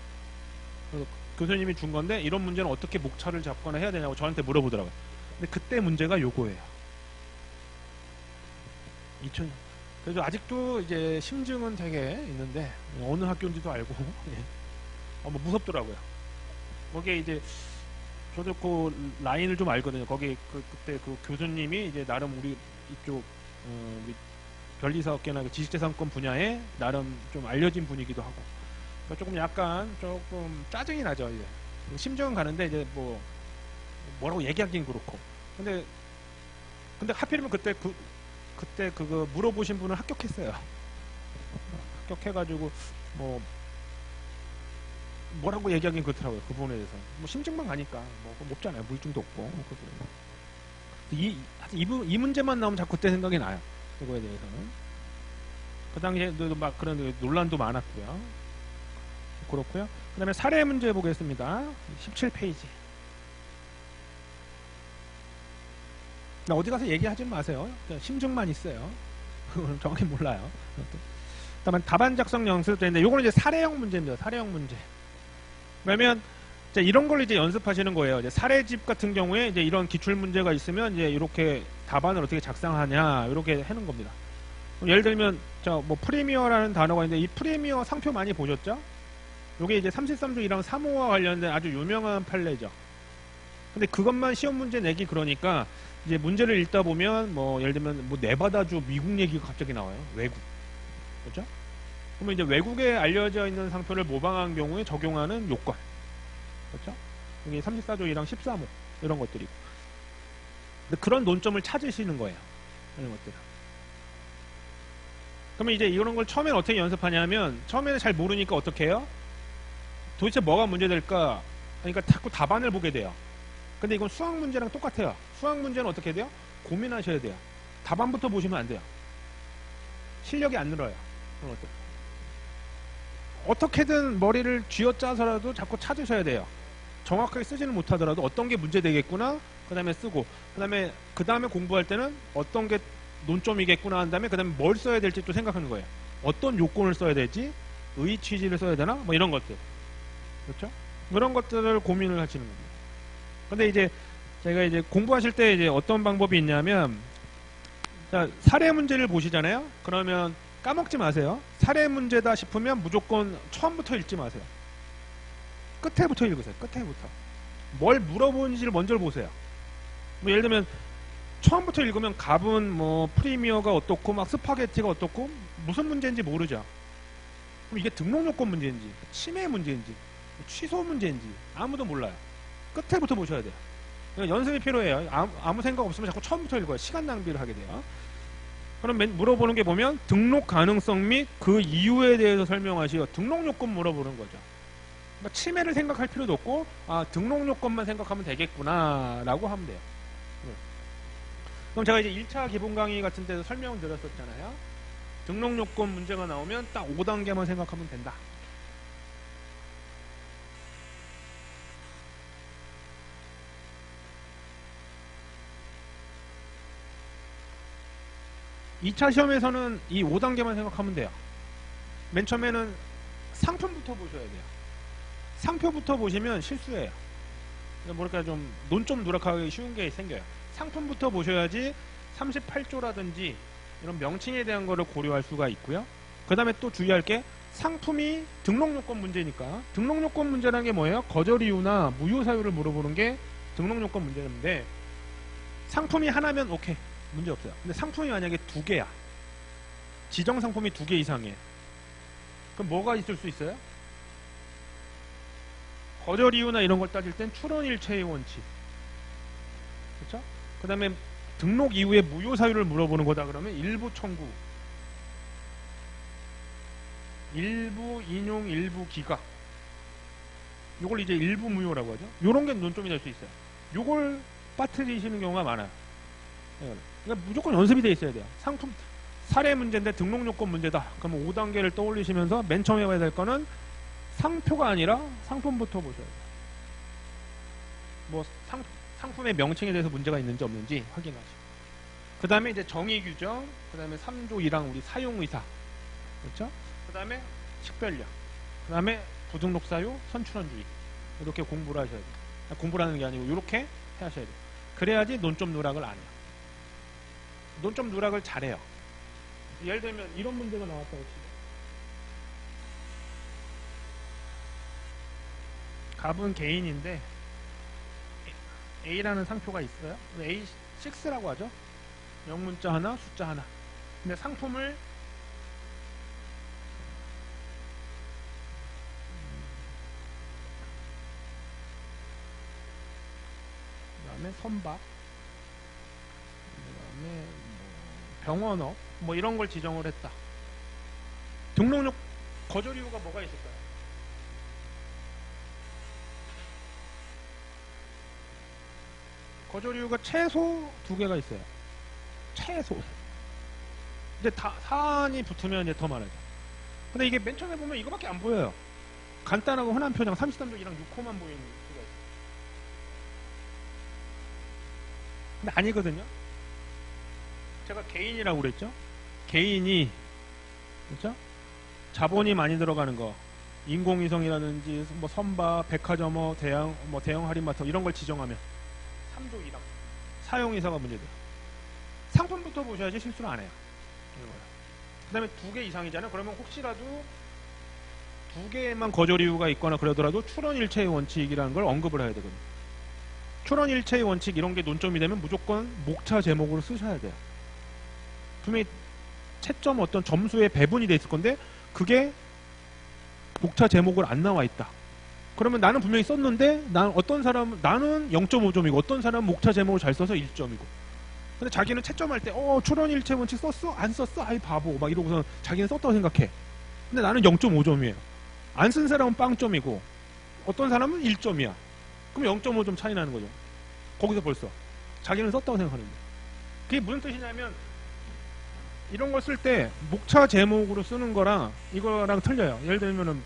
S1: 그래서 교수님이 준 건데 이런 문제는 어떻게 목차를 잡거나 해야 되냐고 저한테 물어보더라고요. 근데 그때 문제가 요거예요. 그래서 아직도 이제 심증은 되게 있는데 어느 학교인지도 알고 무섭더라고요. 거기에 이제 저도 그 라인을 좀 알거든요. 거기 그때 그 교수님이 이제 나름 우리 이쪽 변리사업계나 지식재산권 분야에 나름 좀 알려진 분이기도 하고, 그러니까 조금 짜증이 나죠. 이제 심정은 가는데 이제 뭐라고 얘기하긴 그렇고. 근데 하필이면 그때 그거 물어보신 분은 합격했어요. 합격해가지고 뭐라고 얘기하긴 그렇더라고요. 그 부분에 대해서. 심증만 가니까 그럼 없잖아요. 물증도 없고. 이 문제만 나오면 자꾸 그때 생각이 나요. 이거에 대해서는. 그 당시에도 막 그런 논란도 많았고요. 그렇고요. 그 다음에 사례 문제 보겠습니다. 17페이지. 어디 가서 얘기하지 마세요. 그냥 심증만 있어요. 정확히 몰라요. 그다음에 답안 작성 연습인데 요거는 이제 사례형 문제입니다. 사례형 문제. 왜냐면 이런 걸 이제 연습하시는 거예요. 이제 사례집 같은 경우에 이제 이런 기출 문제가 있으면 이제 이렇게 답안을 어떻게 작성하냐 이렇게 하는 겁니다. 예를 들면 프리미어라는 단어가 있는데 이 프리미어 상표 많이 보셨죠? 요게 이제 33조 1항 3호와 관련된 아주 유명한 판례죠. 근데 그것만 시험 문제 내기 그러니까 이제 문제를 읽다 보면 예를 들면 네바다주 미국 얘기가 갑자기 나와요. 외국. 그렇죠? 그러면 이제 외국에 알려져 있는 상표를 모방한 경우에 적용하는 요건. 그렇죠? 여기 34조 1항 14모 이런 것들이고. 근데 그런 논점을 찾으시는 거예요. 이런 것들. 그러면 이제 이런 걸 처음엔 어떻게 연습하냐면 처음에는 잘 모르니까 어떻게 해요? 도대체 뭐가 문제될까? 그러니까 자꾸 답안을 보게 돼요. 근데 이건 수학 문제랑 똑같아요. 수학 문제는 어떻게 돼요? 고민하셔야 돼요. 답안부터 보시면 안 돼요. 실력이 안 늘어요. 그런 것들. 어떻게든 머리를 쥐어짜서라도 자꾸 찾으셔야 돼요. 정확하게 쓰지는 못하더라도 어떤 게 문제 되겠구나, 그 다음에 쓰고, 그 다음에 공부할 때는 어떤 게 논점이겠구나 한 다음에 그 다음에 뭘 써야 될지 또 생각하는 거예요. 어떤 요건을 써야 될지, 의 취지를 써야 되나, 뭐 이런 것들. 그렇죠? 그런 것들을 고민을 하시는 겁니다. 근데 이제 제가 이제 공부하실 때 이제 어떤 방법이 있냐면, 자, 사례 문제를 보시잖아요? 그러면 까먹지 마세요. 사례 문제다 싶으면 무조건 처음부터 읽지 마세요. 끝에부터 읽으세요. 끝에부터. 뭘 물어보는지를 먼저 보세요. 뭐 예를 들면 처음부터 읽으면 갑은 뭐 프리미어가 어떻고 막 스파게티가 어떻고 무슨 문제인지 모르죠. 그럼 이게 등록 요건 문제인지 침해 문제인지 취소 문제인지 아무도 몰라요. 끝에부터 보셔야 돼요. 그러니까 연습이 필요해요. 아무 생각 없으면 자꾸 처음부터 읽어요. 시간 낭비를 하게 돼요. 그럼 물어보는 게 보면 등록 가능성 및 그 이유에 대해서 설명하시오. 등록 요건 물어보는 거죠. 그러니까 침해를 생각할 필요도 없고 등록 요건만 생각하면 되겠구나 라고 하면 돼요. 그럼 제가 이제 1차 기본 강의 같은 데서 설명을 드렸었잖아요. 등록 요건 문제가 나오면 딱 5단계만 생각하면 된다. 2차 시험에서는 이 5단계만 생각하면 돼요. 맨 처음에는 상품부터 보셔야 돼요. 상표부터 보시면 실수해요. 뭐랄까 좀 논점 누락하기 쉬운 게 생겨요. 상품부터 보셔야지 38조라든지 이런 명칭에 대한 거를 고려할 수가 있고요. 그 다음에 또 주의할 게 상품이 등록요건 문제니까 등록요건 문제라는 게 뭐예요? 거절 이유나 무효 사유를 물어보는 게 등록요건 문제인데 상품이 하나면 오케이. 문제 없어요. 근데 상품이 만약에 2개야. 지정 상품이 2개 이상이에요. 그럼 뭐가 있을 수 있어요? 거절 이유나 이런 걸 따질 땐 출원일체의 원칙. 그렇죠? 그 다음에 등록 이후에 무효 사유를 물어보는 거다 그러면 일부 청구, 일부 인용, 일부 기각. 요걸 이제 일부 무효라고 하죠. 요런 게 논점이 될 수 있어요. 요걸 빠뜨리시는 경우가 많아요. 그러니까 무조건 연습이 돼 있어야 돼요. 상품 사례 문제인데 등록 요건 문제다. 그러면 5단계를 떠올리시면서 맨 처음에 해야 될 거는 상표가 아니라 상품부터 보셔야 돼요. 뭐 상품의 명칭에 대해서 문제가 있는지 없는지 확인하시고. 그 다음에 이제 정의 규정, 그 다음에 3조 1항 우리 사용의사, 그렇죠? 그 다음에 식별력, 그 다음에 부등록 사유, 선출원주의. 이렇게 공부를 하셔야 돼요. 공부를 하는 게 아니고 이렇게 하셔야 돼요. 그래야지 논점 누락을 안 해요. 논점 누락을 잘해요. 예를 들면 이런 문제가 나왔다고 치죠. 갑은 개인인데 A라는 상표가 있어요. A6라고 하죠. 영문자 하나, 숫자 하나. 근데 상품을 그 다음에 선박, 그 다음에 병원업 뭐 이런 걸 지정을 했다. 등록료 거절 이유가 뭐가 있을까요? 거절 이유가 최소 2개가 있어요. 최소. 근데 사안이 붙으면 이제 더 많아져. 근데 이게 맨 처음에 보면 이거밖에 안 보여요. 간단하고 흔한 표정 33조 1항 6호만 보이는 수가 있어요. 근데 아니거든요. 제가 개인이라고 그랬죠. 개인이 그렇죠? 자본이 많이 들어가는 거, 인공위성이라든지 뭐 선박, 백화점, 대형 할인마트 이런 걸 지정하면 3조 1항 사용이사가 문제돼요. 상품부터 보셔야지 실수를 안 해요. 그 다음에 2개 이상이잖아요. 그러면 혹시라도 2개만 거절 이유가 있거나 그러더라도 출원일체의 원칙이라는 걸 언급을 해야 되거든요. 출원일체의 원칙 이런 게 논점이 되면 무조건 목차 제목으로 쓰셔야 돼요. 분명히 채점 어떤 점수에 배분이 돼 있을 건데 그게 목차 제목으로 안 나와 있다. 그러면 나는 분명히 썼는데 어떤 사람은 나는 0.5점이고 어떤 사람은 목차 제목을 잘 써서 1점이고. 근데 자기는 채점할 때 출원일체 원칙 썼어? 안 썼어? 아이 바보 막 이러고서 자기는 썼다고 생각해. 근데 나는 0.5점이에요. 안 쓴 사람은 빵점이고 어떤 사람은 1점이야. 그럼 0.5점 차이 나는 거죠. 거기서 벌써 자기는 썼다고 생각하는 거예요. 그게 무슨 뜻이냐면 이런 걸 쓸 때 목차 제목으로 쓰는 거랑 이거랑 틀려요. 예를 들면은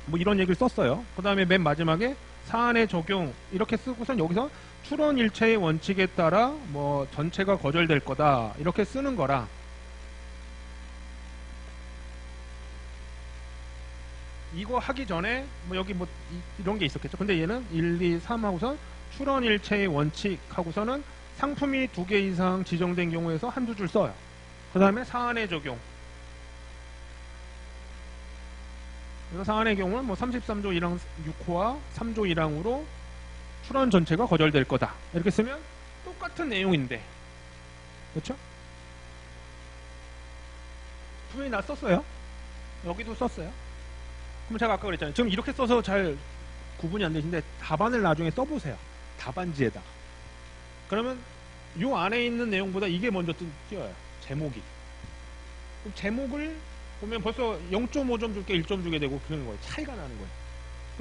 S1: 뭐 이런 얘기를 썼어요. 그 다음에 맨 마지막에 사안의 적용 이렇게 쓰고선 여기서 출원일체의 원칙에 따라 뭐 전체가 거절될 거다 이렇게 쓰는 거라 이거 하기 전에 뭐 여기 뭐 이런 게 있었겠죠. 근데 얘는 1, 2, 3 하고선 출원일체의 원칙 하고서는 상품이 2개 이상 지정된 경우에서 한두 줄 써요. 그 다음에 사안의 적용. 그래서 사안의 경우는 뭐 33조 1항 6호와 3조 1항으로 출원 전체가 거절될 거다. 이렇게 쓰면 똑같은 내용인데. 그렇죠? 분명히 나 썼어요. 여기도 썼어요. 그럼 제가 아까 그랬잖아요. 지금 이렇게 써서 잘 구분이 안 되시는데 답안을 나중에 써보세요. 답안지에다가. 그러면 요 안에 있는 내용보다 이게 먼저 띄어요. 제목이. 그럼 제목을 보면 벌써 0.5점 줄게 1점 주게 되고 그러는 거예요. 차이가 나는 거예요.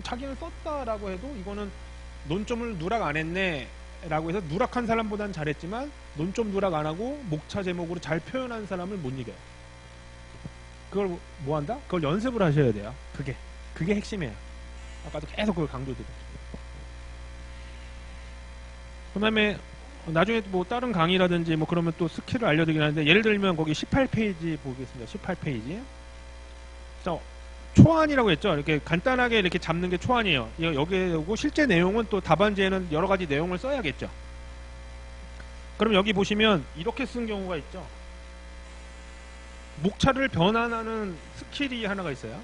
S1: 자기는 썼다라고 해도 이거는 논점을 누락 안 했네 라고 해서 누락한 사람보다는 잘했지만 논점 누락 안 하고 목차 제목으로 잘 표현한 사람을 못 이겨요. 그걸 뭐 한다? 그걸 연습을 하셔야 돼요. 그게 핵심이에요. 아까도 계속 그걸 강조드렸죠. 그 다음에 나중에 뭐 다른 강의라든지 뭐 그러면 또 스킬을 알려드리긴 하는데 예를 들면 거기 18페이지 보겠습니다. 18페이지. 자, 초안이라고 했죠. 이렇게 간단하게 이렇게 잡는 게 초안이에요. 여기에 오고 실제 내용은 또 답안지에는 여러 가지 내용을 써야겠죠. 그럼 여기 보시면 이렇게 쓴 경우가 있죠. 목차를 변환하는 스킬이 하나가 있어요.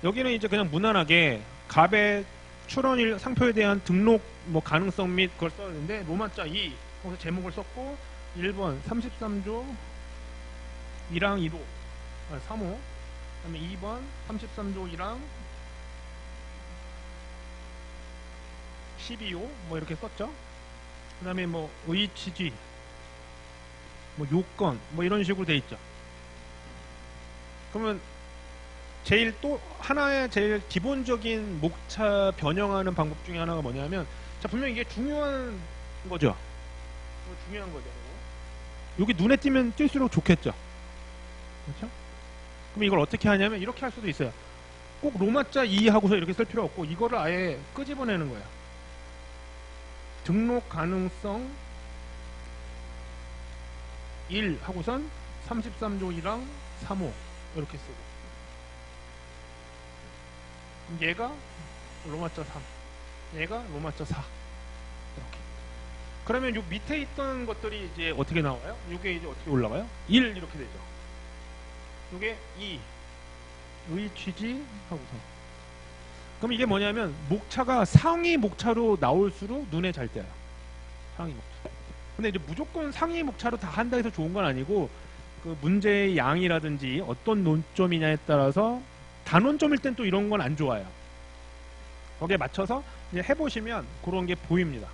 S1: 여기는 이제 그냥 무난하게 갑의 출원일 상표에 대한 등록 뭐 가능성 및 그걸 썼는데 로마자 2 거기서 제목을 썼고 1번 33조 1항 1호 3호 그다음에 2번 33조 1항 12호 뭐 이렇게 썼죠. 그 다음에 뭐 의취지 뭐 요건 뭐 이런 식으로 돼 있죠. 그러면 제일 또 하나의 제일 기본적인 목차 변형하는 방법 중에 하나가 뭐냐면 자 분명 이게 중요한 거죠. 중요한 거죠. 여기 눈에 띄면 띌수록 좋겠죠. 그렇죠? 그럼 이걸 어떻게 하냐면 이렇게 할 수도 있어요. 꼭 로마자 2 하고서 이렇게 쓸 필요 없고 이거를 아예 끄집어내는 거예요. 등록 가능성 1 하고선 33조 1항 3호 이렇게 쓰고 얘가 로마자 3 얘가 로마자 4 이렇게. 그러면 요 밑에 있던 것들이 이제 어떻게 나와요? 요게 이제 어떻게 올라가요? 1 이렇게 되죠. 요게 2 의취지 하고서 그럼 이게 뭐냐면 목차가 상위 목차로 나올수록 눈에 잘 띄어요. 상위 목차. 근데 이제 무조건 상위 목차로 다 한다 해서 좋은 건 아니고 그 문제의 양이라든지 어떤 논점이냐에 따라서 단원점일 땐 또 이런 건 안 좋아요. 거기에 맞춰서 이제 해보시면 그런 게 보입니다.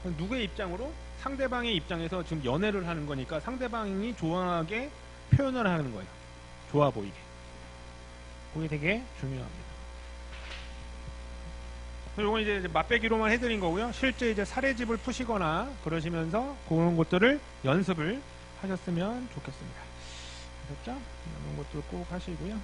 S1: 누구의 입장으로? 상대방의 입장에서 지금 연애를 하는 거니까 상대방이 좋아하게 표현을 하는 거예요. 좋아 보이게. 그게 되게 중요합니다. 이건 이제 맛배기로만 해드린 거고요. 실제 이제 사례집을 푸시거나 그러시면서 그런 것들을 연습을 하셨으면 좋겠습니다. 됐죠? 이런 것도 꼭 하시고요.